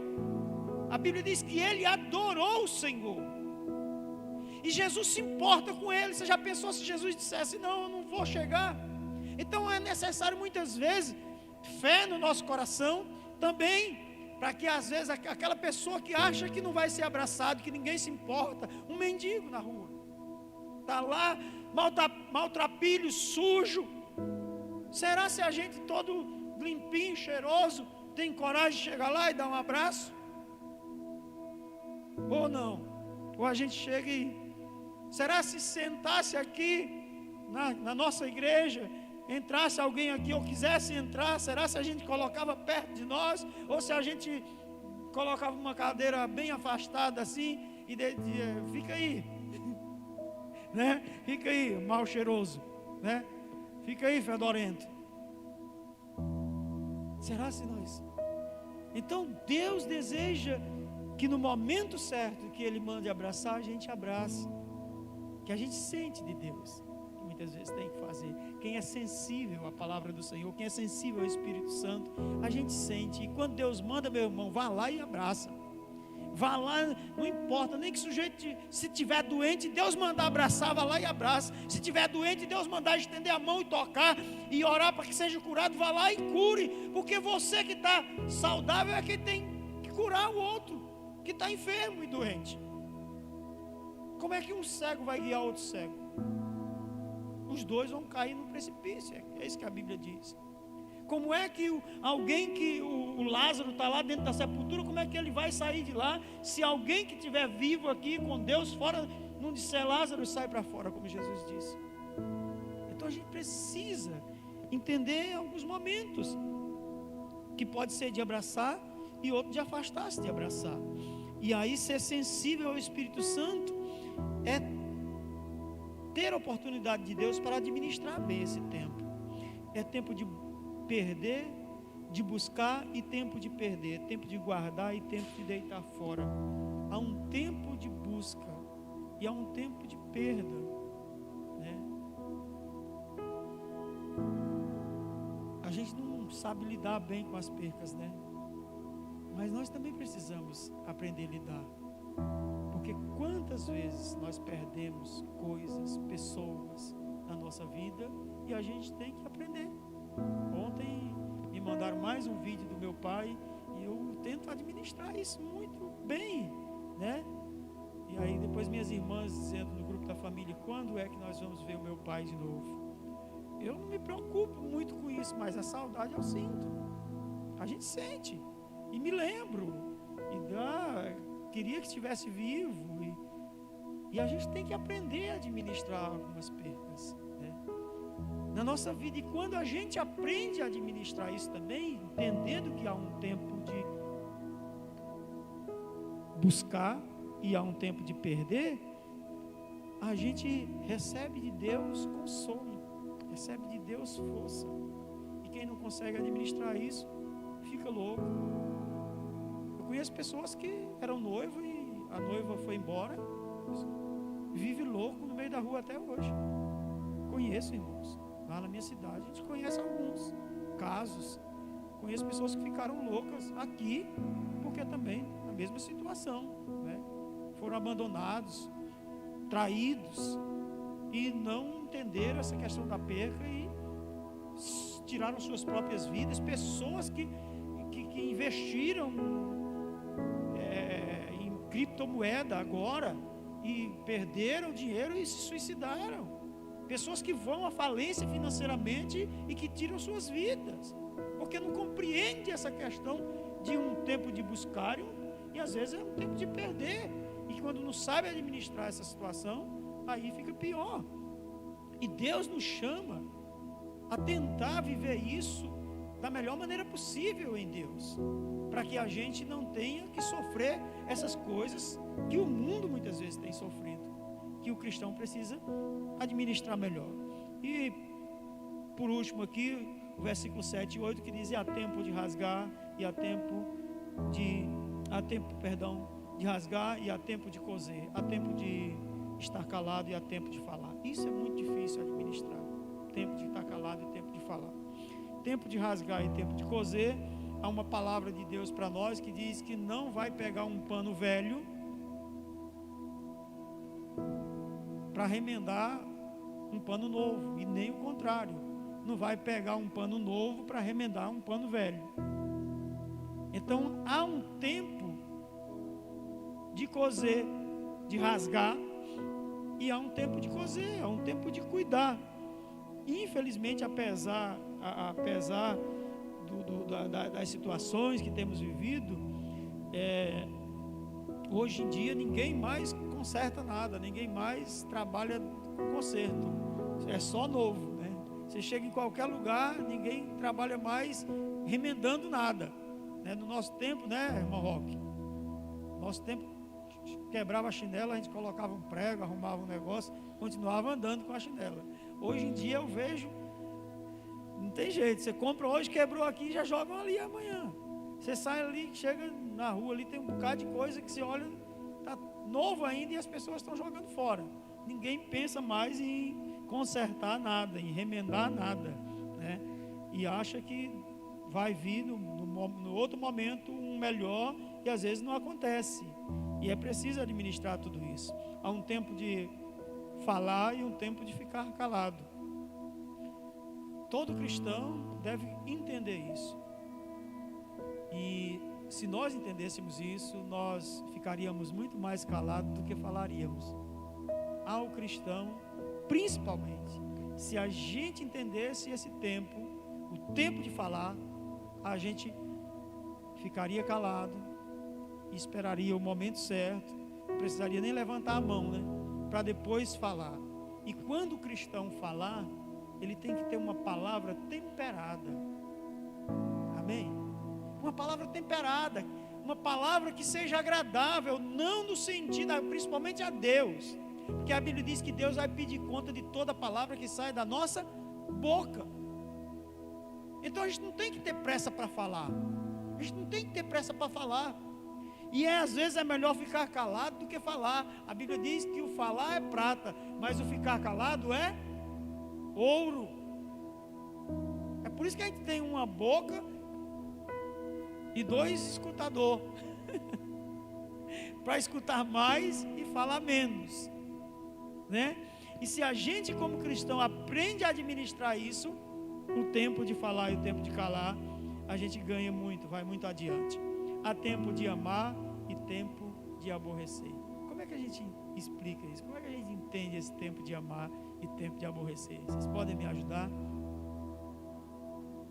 A Bíblia diz que ele adorou o Senhor. E Jesus se importa com ele. Você já pensou se Jesus dissesse, não, eu não vou chegar? Então é necessário muitas vezes fé no nosso coração também, para que às vezes aquela pessoa que acha que não vai ser abraçado, que ninguém se importa, um mendigo na rua, está lá, maltrapilho, sujo. Será se a gente todo limpinho, cheiroso, tem coragem de chegar lá e dar um abraço? Ou não? Ou a gente chega e... Será se sentasse aqui na nossa igreja, entrasse alguém aqui ou quisesse entrar, será se a gente colocava perto de nós? Ou se a gente colocava uma cadeira bem afastada assim e dizia, fica aí, né? Fica aí, mal cheiroso, né? Fica aí, fedorento. Será se nós? Então Deus deseja que no momento certo que Ele mande abraçar, a gente abrace. Que a gente sente de Deus, que muitas vezes tem que fazer. Quem é sensível à palavra do Senhor, quem é sensível ao Espírito Santo, a gente sente. E quando Deus manda, meu irmão, vá lá e abraça. Vá lá, não importa, nem que o sujeito, se estiver doente, Deus mandar abraçar, vá lá e abraça. Se estiver doente, Deus mandar estender a mão e tocar e orar para que seja curado, vá lá e cure. Porque você que está saudável é quem tem que curar o outro, que está enfermo e doente. Como é que um cego vai guiar outro cego? Os dois vão cair no precipício, é isso que a Bíblia diz. Como é que alguém que o Lázaro está lá dentro da sepultura, como é que ele vai sair de lá, se alguém que estiver vivo aqui com Deus fora, não disser Lázaro, sai para fora, como Jesus disse. Então a gente precisa entender alguns momentos, que pode ser de abraçar e outro de afastar-se de abraçar. E aí ser sensível ao Espírito Santo é ter a oportunidade de Deus para administrar bem esse tempo. É tempo de perder, de buscar e tempo de perder, tempo de guardar e tempo de deitar fora. Há um tempo de busca e há um tempo de perda, né? A gente não sabe lidar bem com as percas, né? Mas nós também precisamos aprender a lidar. Porque quantas vezes nós perdemos coisas, pessoas na nossa vida e a gente tem que aprender. Ontem me mandaram mais um vídeo do meu pai e eu tento administrar isso muito bem, né? E aí depois minhas irmãs dizendo no grupo da família, quando é que nós vamos ver o meu pai de novo? Eu não me preocupo muito com isso, mas a saudade eu sinto. A gente sente. E me lembro. Queria que estivesse vivo. E a gente tem que aprender a administrar algumas perdas, né? Na nossa vida. E quando a gente aprende a administrar isso também, entendendo que há um tempo de buscar e há um tempo de perder, a gente recebe de Deus consolo, recebe de Deus força. E quem não consegue administrar isso, fica louco. Eu conheço pessoas que eram noivos e a noiva foi embora, vive louco no meio da rua até hoje. Conheço, irmãos, lá na minha cidade, a gente conhece alguns casos. Conheço pessoas que ficaram loucas aqui, porque também a mesma situação, né? Foram abandonados, traídos, e não entenderam essa questão da perca e tiraram suas próprias vidas. Pessoas que investiram em criptomoeda agora e perderam dinheiro e se suicidaram. Pessoas que vão à falência financeiramente e que tiram suas vidas, porque não compreende essa questão de um tempo de buscar e às vezes é um tempo de perder. E quando não sabe administrar essa situação, aí fica pior. E Deus nos chama a tentar viver isso da melhor maneira possível em Deus, para que a gente não tenha que sofrer essas coisas que o mundo muitas vezes tem sofrido, que o cristão precisa administrar melhor. E por último aqui, o versículo 7 e 8, que diz: há tempo de rasgar e há tempo de rasgar e há tempo de coser, há tempo de estar calado e há tempo de falar. Isso é muito difícil administrar, tempo de estar calado e tempo de falar, tempo de rasgar e tempo de coser. Há uma palavra de Deus para nós que diz que não vai pegar um pano velho para remendar um pano novo, e nem o contrário, não vai pegar um pano novo para remendar um pano velho. Então há um tempo de coser, de rasgar, e há um tempo de coser, há um tempo de cuidar. Infelizmente, apesar das situações que temos vivido, hoje em dia ninguém mais conserta nada, ninguém mais trabalha com conserto, é só novo, né? Você chega em qualquer lugar, ninguém trabalha mais remendando nada, né? No nosso tempo, né, irmão Roque? Nosso tempo, quebrava a chinela, a gente colocava um prego, arrumava um negócio, continuava andando com a chinela. Hoje em dia eu vejo, não tem jeito, você compra hoje, quebrou aqui, já jogam ali amanhã. Você sai ali, chega na rua ali, tem um bocado de coisa que você olha, está novo ainda e as pessoas estão jogando fora. Ninguém pensa mais em consertar nada, em remendar nada, né? E acha que vai vir no outro momento um melhor, e às vezes não acontece. E é preciso administrar tudo isso. Há um tempo de falar e um tempo de ficar calado. Todo cristão deve entender isso. E se nós entendêssemos isso, nós ficaríamos muito mais calados do que falaríamos. Ao cristão, principalmente, se a gente entendesse esse tempo, o tempo de falar, a gente ficaria calado e esperaria o momento certo, não precisaria nem levantar a mão, né, para depois falar. E quando o cristão falar, ele tem que ter uma palavra temperada. Amém? Uma palavra temperada, uma palavra que seja agradável, não no sentido, principalmente a Deus, porque a Bíblia diz que Deus vai pedir conta de toda palavra que sai da nossa boca. Então a gente não tem que ter pressa para falar, a gente não tem que ter pressa para falar, e às vezes é melhor ficar calado do que falar. A Bíblia diz que o falar é prata, mas o ficar calado é ouro. É por isso que a gente tem uma boca e 2 escutadores para escutar mais e falar menos, né? E se a gente como cristão aprende a administrar isso, o tempo de falar e o tempo de calar, a gente ganha muito, vai muito adiante. Há tempo de amar e tempo de aborrecer. Como é que a gente explica isso? Como é que a gente entende esse tempo de amar e tempo de aborrecer? Vocês podem me ajudar?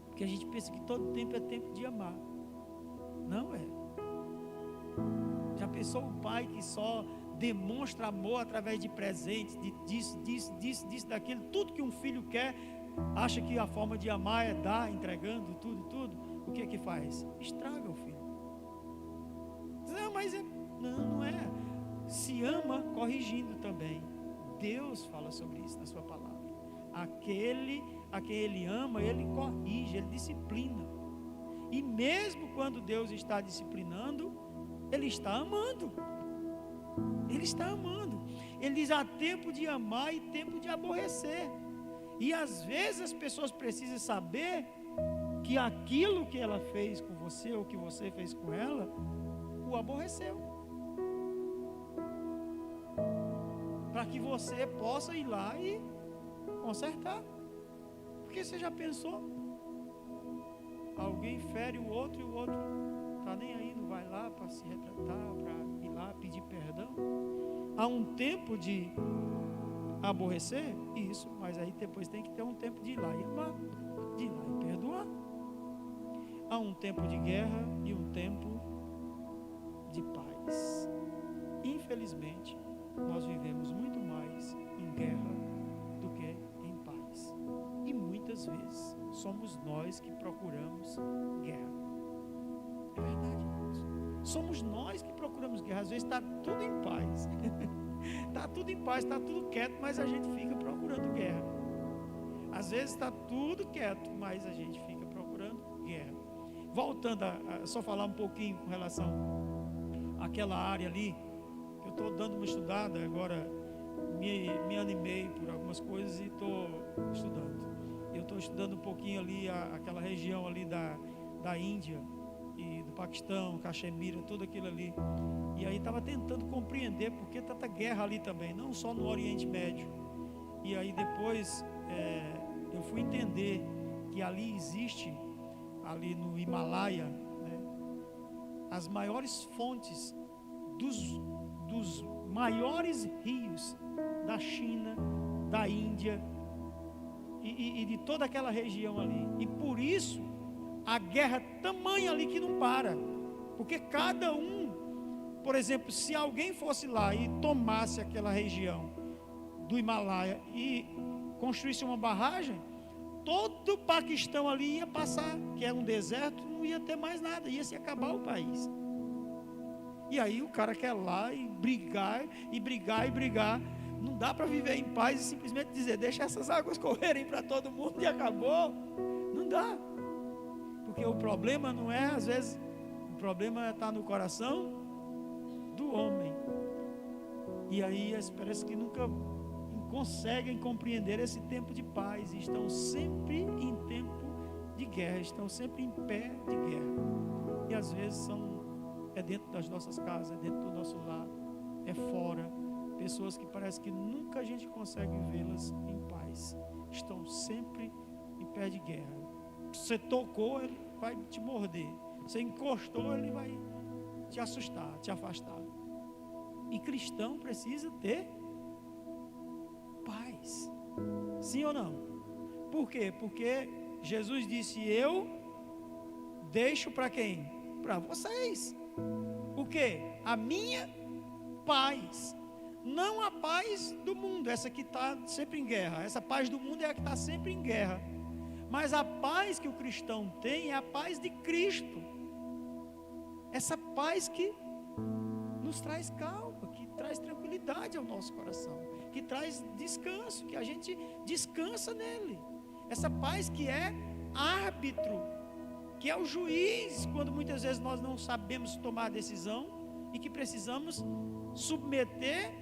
Porque a gente pensa que todo tempo é tempo de amar. Não é. Já pensou o pai que só demonstra amor através de presentes, disso, daquilo, tudo que um filho quer, acha que a forma de amar é dar, entregando tudo, o que é que faz? Estraga o filho. Não, mas não é. Se ama corrigindo também. Deus fala sobre isso na sua palavra. Aquele a quem ele ama, ele corrige, ele disciplina. E mesmo quando Deus está disciplinando, ele está amando. Ele está amando. Ele diz: há tempo de amar e tempo de aborrecer. E às vezes as pessoas precisam saber que aquilo que ela fez com você, ou que você fez com ela, o aborreceu, para que você possa ir lá e consertar. Porque você já pensou? Alguém fere o outro e o outro está nem aí, não vai lá para se retratar, para ir lá pedir perdão. Há um tempo de aborrecer, isso, mas aí depois tem que ter um tempo de ir lá e amar, de ir lá e perdoar. Há um tempo de guerra e um tempo de paz. Infelizmente, nós vivemos muito mais em guerra do que em paz. E muitas muitas vezes somos nós que procuramos guerra. É verdade, irmãos. Somos nós que procuramos guerra. Às vezes está tudo em paz. Está tudo em paz, está tudo quieto, mas a gente fica procurando guerra. Às vezes está tudo quieto, mas a gente fica procurando guerra. Voltando a só falar um pouquinho com relação àquela área ali, que eu estou dando uma estudada agora, me animei por algumas coisas e estou estudando. Eu estou estudando um pouquinho ali aquela região ali da Índia e do Paquistão, Caxemira, tudo aquilo ali. E aí estava tentando compreender por que tanta guerra ali também, não só no Oriente Médio. E aí depois eu fui entender que ali existe, ali no Himalaia, né, as maiores fontes dos maiores rios da China, da Índia e de toda aquela região ali. E por isso a guerra é tamanha ali que não para, porque cada um, por exemplo, se alguém fosse lá e tomasse aquela região do Himalaia e construísse uma barragem, todo o Paquistão ali ia passar, que é um deserto, não ia ter mais nada, ia se acabar o país. E aí o cara quer lá e brigar, e brigar, e brigar. Não dá para viver em paz e simplesmente dizer, deixa essas águas correrem para todo mundo e acabou. Não dá. Porque o problema não é, às vezes, o problema está no coração do homem. E aí parece que nunca conseguem compreender esse tempo de paz. E estão sempre em tempo de guerra, estão sempre em pé de guerra. E às vezes é dentro das nossas casas, é dentro do nosso lar, é fora. Pessoas que parece que nunca a gente consegue vê-las em paz. Estão sempre em pé de guerra. Você tocou, ele vai te morder. Você encostou, ele vai te assustar, te afastar. E cristão precisa ter paz. Sim ou não? Por quê? Porque Jesus disse, eu deixo para quem? Para vocês. O quê? A minha paz. Não a paz do mundo, essa que está sempre em guerra. Essa paz do mundo é a que está sempre em guerra. Mas a paz que o cristão tem é a paz de Cristo. Essa paz que nos traz calma, que traz tranquilidade ao nosso coração, que traz descanso, que a gente descansa nele. Essa paz que é árbitro, que é o juiz, quando muitas vezes nós não sabemos tomar a decisão e que precisamos submeter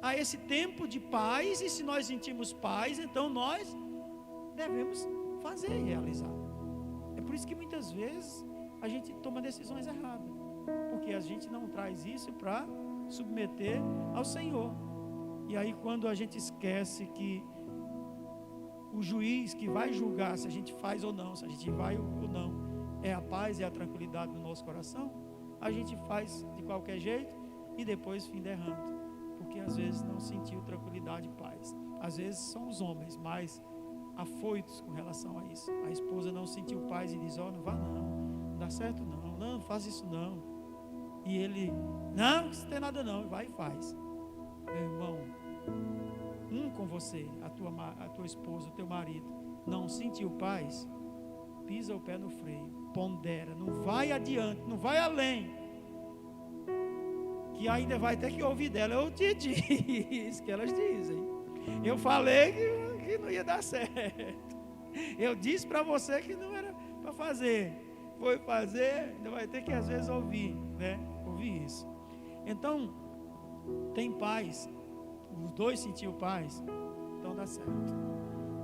a esse tempo de paz. E se nós sentimos paz, então nós devemos fazer e realizar. É por isso que muitas vezes a gente toma decisões erradas, porque a gente não traz isso para submeter ao Senhor. E aí quando a gente esquece que o juiz que vai julgar se a gente faz ou não, se a gente vai ou não, é a paz e a tranquilidade do nosso coração, a gente faz de qualquer jeito e depois fim derrando, porque às vezes não sentiu tranquilidade e paz. Às vezes são os homens mais afoitos com relação a isso. A esposa não sentiu paz e diz, não vá não dá certo não faz isso não. E ele, não, isso não tem nada não, vai e faz. Meu irmão, com você, a tua esposa, o teu marido, não sentiu paz, pisa o pé no freio, pondera, não vai adiante, não vai além, que ainda vai ter que ouvir dela. Eu te disse, que elas dizem, eu falei que não ia dar certo, eu disse para você que não era para fazer, foi fazer, ainda vai ter que às vezes ouvir, né? Ouvir isso. Então, tem paz, os dois sentiu paz, então dá certo.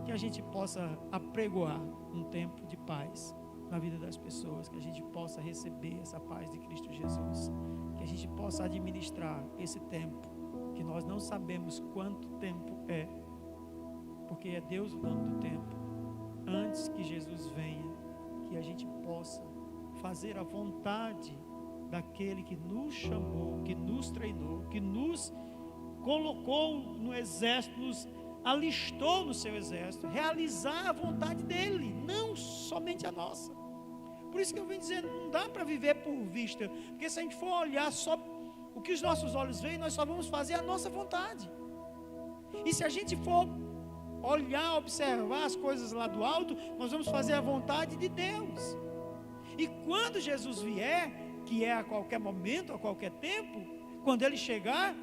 Que a gente possa apregoar um tempo de paz na vida das pessoas, que a gente possa receber essa paz de Cristo Jesus, que a gente possa administrar esse tempo, que nós não sabemos quanto tempo é, porque é Deus o dono do tempo. Antes que Jesus venha, que a gente possa fazer a vontade daquele que nos chamou, que nos treinou, que nos colocou no exército, nos alistou no seu exército, realizar a vontade dele, não somente a nossa. Por isso que eu venho dizendo, não dá para viver por vista, porque se a gente for olhar só o que os nossos olhos veem, nós só vamos fazer a nossa vontade. E se a gente for olhar, observar as coisas lá do alto, nós vamos fazer a vontade de Deus. E quando Jesus vier, que é a qualquer momento, a qualquer tempo, quando Ele chegar,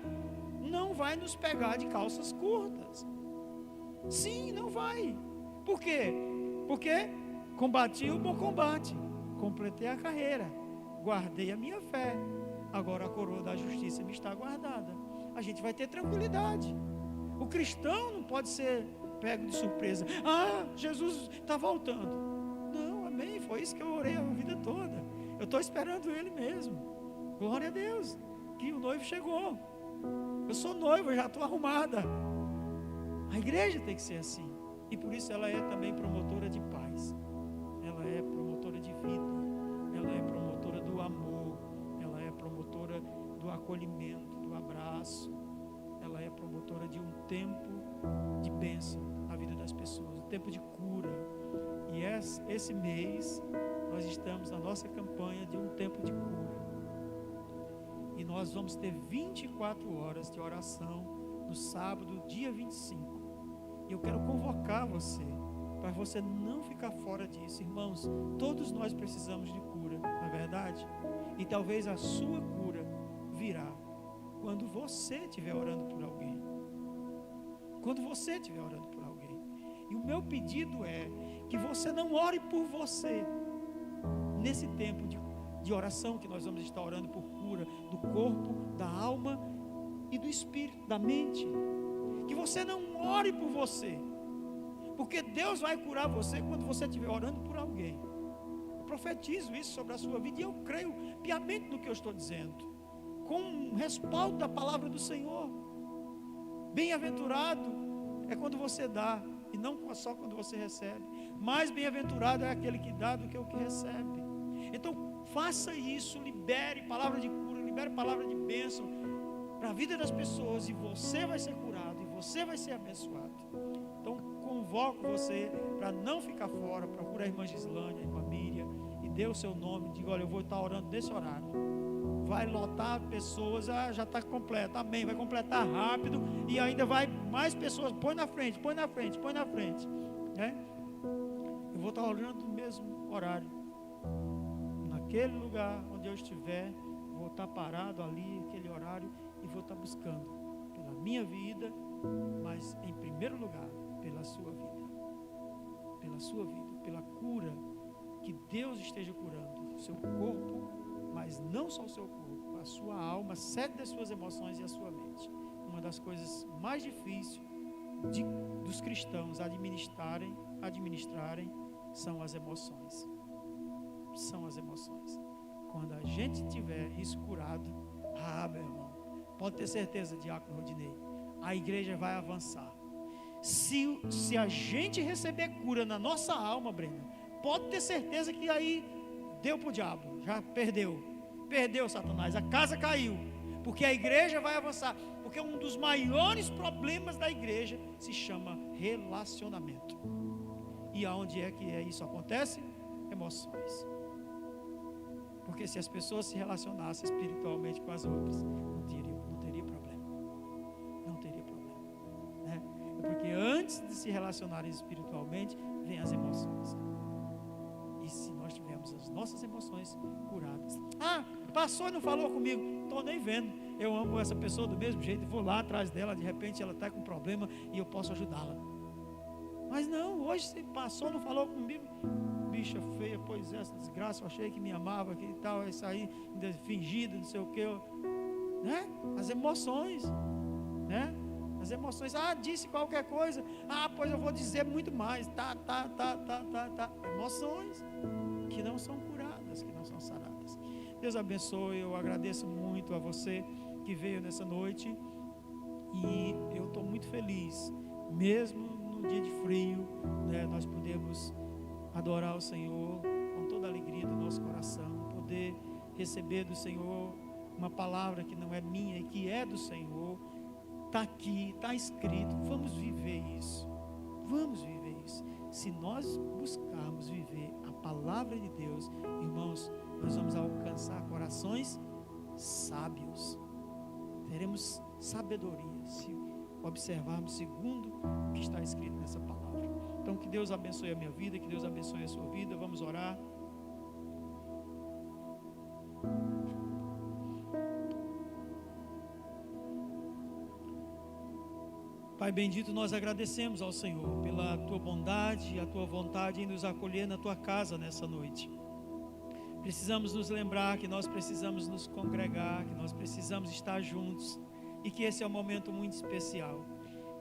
não vai nos pegar de calças curtas. Sim, não vai. Por quê? Porque combati o bom combate, completei a carreira, guardei a minha fé, agora a coroa da justiça me está guardada. A gente vai ter tranquilidade. O cristão não pode ser pego de surpresa. Ah, Jesus está voltando. Não, amém, foi isso que eu orei a vida toda. Eu estou esperando Ele mesmo. Glória a Deus, que o noivo chegou. Eu sou noivo, eu já estou arrumada. A igreja tem que ser assim. E por isso ela é também promotora de paz. Ela é promotora de vida. Ela é promotora do amor. Ela é promotora do acolhimento, do abraço. Ela é promotora de um tempo de bênção na vida das pessoas, um tempo de cura. E esse mês nós estamos na nossa campanha de um tempo de cura. E nós vamos ter 24 horas de oração no sábado, dia 25. E eu quero convocar você, para você não ficar fora disso. Irmãos, todos nós precisamos de cura, não é verdade? E talvez a sua cura virá quando você estiver orando por alguém. Quando você estiver orando por alguém. E o meu pedido é que você não ore por você nesse tempo de oração que nós vamos estar orando por cura do corpo, da alma e do espírito, da mente. Que você não ore por você, porque Deus vai curar você quando você estiver orando por alguém. Eu profetizo isso sobre a sua vida e eu creio piamente no que eu estou dizendo, com um respaldo da palavra do Senhor. Bem-aventurado é quando você dá, e não só quando você recebe. Mais bem-aventurado é aquele que dá do que o que recebe. Então faça isso, libere palavra de cura, libere palavra de bênção para a vida das pessoas, e você vai ser curado, e você vai ser abençoado. Então convoco você para não ficar fora. Procura a irmã Gislânia, a irmã Miriam, e dê o seu nome, diga: olha, eu vou estar orando nesse horário. Vai lotar pessoas, já está completo, amém, vai completar rápido, e ainda vai mais pessoas, põe na frente, né? Eu vou estar orando no mesmo horário, naquele lugar onde eu estiver, vou estar parado ali, aquele horário, e vou estar buscando pela minha vida, mas em primeiro lugar, pela sua vida, pela cura, que Deus esteja curando o seu corpo, mas não só o seu corpo, a sua alma, 7 das suas emoções e a sua mente. Uma das coisas mais difíceis dos cristãos administrarem são as emoções. Quando a gente tiver isso curado, meu irmão, pode ter certeza, diácono Rodinei, a igreja vai avançar. Se a gente receber cura na nossa alma, Breno, pode ter certeza que aí deu para o diabo, já perdeu Satanás, a casa caiu, porque a igreja vai avançar, porque um dos maiores problemas da igreja se chama relacionamento. E aonde é que isso acontece? Emoções. Porque se as pessoas se relacionassem espiritualmente com as outras, não teria problema, né? É porque antes de se relacionarem espiritualmente, vem as emoções. E se nós tivermos as nossas emoções curadas, passou e não falou comigo, estou nem vendo, eu amo essa pessoa do mesmo jeito, vou lá atrás dela, de repente ela está com um problema e eu posso ajudá-la. Mas não, hoje se passou, não falou comigo, bicha feia, pois essa desgraça, eu achei que me amava, que tal, isso aí, fingido, não sei o que, né? As emoções, né? As emoções, disse qualquer coisa, pois eu vou dizer muito mais, emoções que não são curadas, que não são saradas. Deus abençoe, eu agradeço muito a você que veio nessa noite, e eu estou muito feliz, mesmo no dia de frio, né, nós podemos adorar o Senhor com toda a alegria do nosso coração, poder receber do Senhor uma palavra que não é minha e que é do Senhor. Está aqui, está escrito, vamos viver isso. Se nós buscarmos viver a palavra de Deus, irmãos, nós vamos alcançar corações sábios, teremos sabedoria. Se observarmos segundo o que está escrito nessa palavra. Então, que Deus abençoe a minha vida, que Deus abençoe a sua vida. Vamos orar. Pai bendito, nós agradecemos ao Senhor pela Tua bondade e a Tua vontade em nos acolher na Tua casa nessa noite. Precisamos nos lembrar que nós precisamos nos congregar, que nós precisamos estar juntos e que esse é um momento muito especial.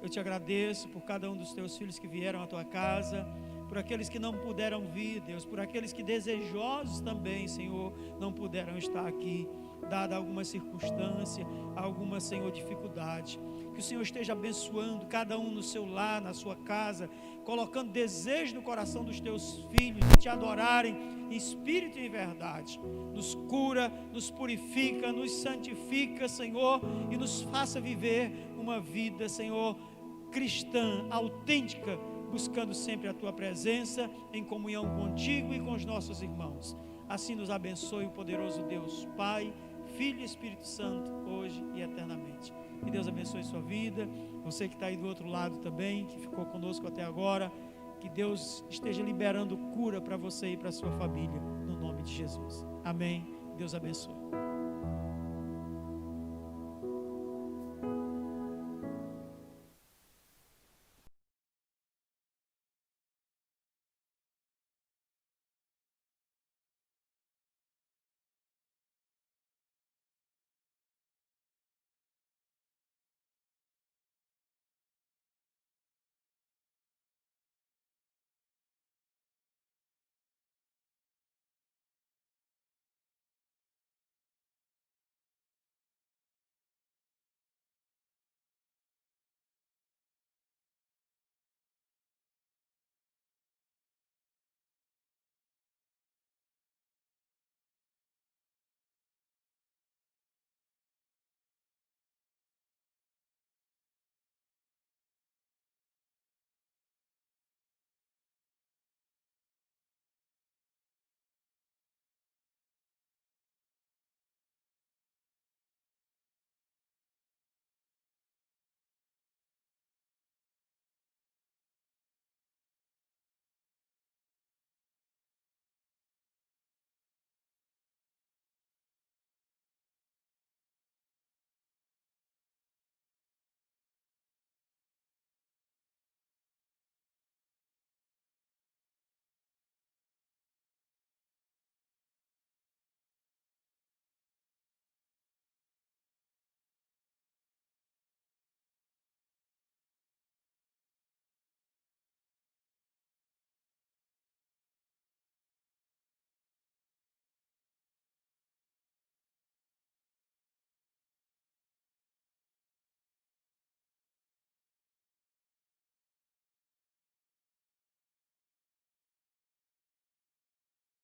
Eu te agradeço por cada um dos Teus filhos que vieram à Tua casa, por aqueles que não puderam vir, Deus, por aqueles que desejosos também, Senhor, não puderam estar aqui, dada alguma circunstância, alguma, Senhor, dificuldade. Que o Senhor esteja abençoando cada um no seu lar, na sua casa, colocando desejo no coração dos teus filhos de te adorarem em espírito e em verdade. Nos cura, nos purifica, nos santifica, Senhor, e nos faça viver uma vida, Senhor, cristã, autêntica, buscando sempre a Tua presença, em comunhão contigo e com os nossos irmãos. Assim nos abençoe o poderoso Deus, Pai, Filho e Espírito Santo, hoje e eternamente. Que Deus abençoe sua vida, você que está aí do outro lado também, que ficou conosco até agora, que Deus esteja liberando cura para você e para a sua família, no nome de Jesus. Amém. Deus abençoe.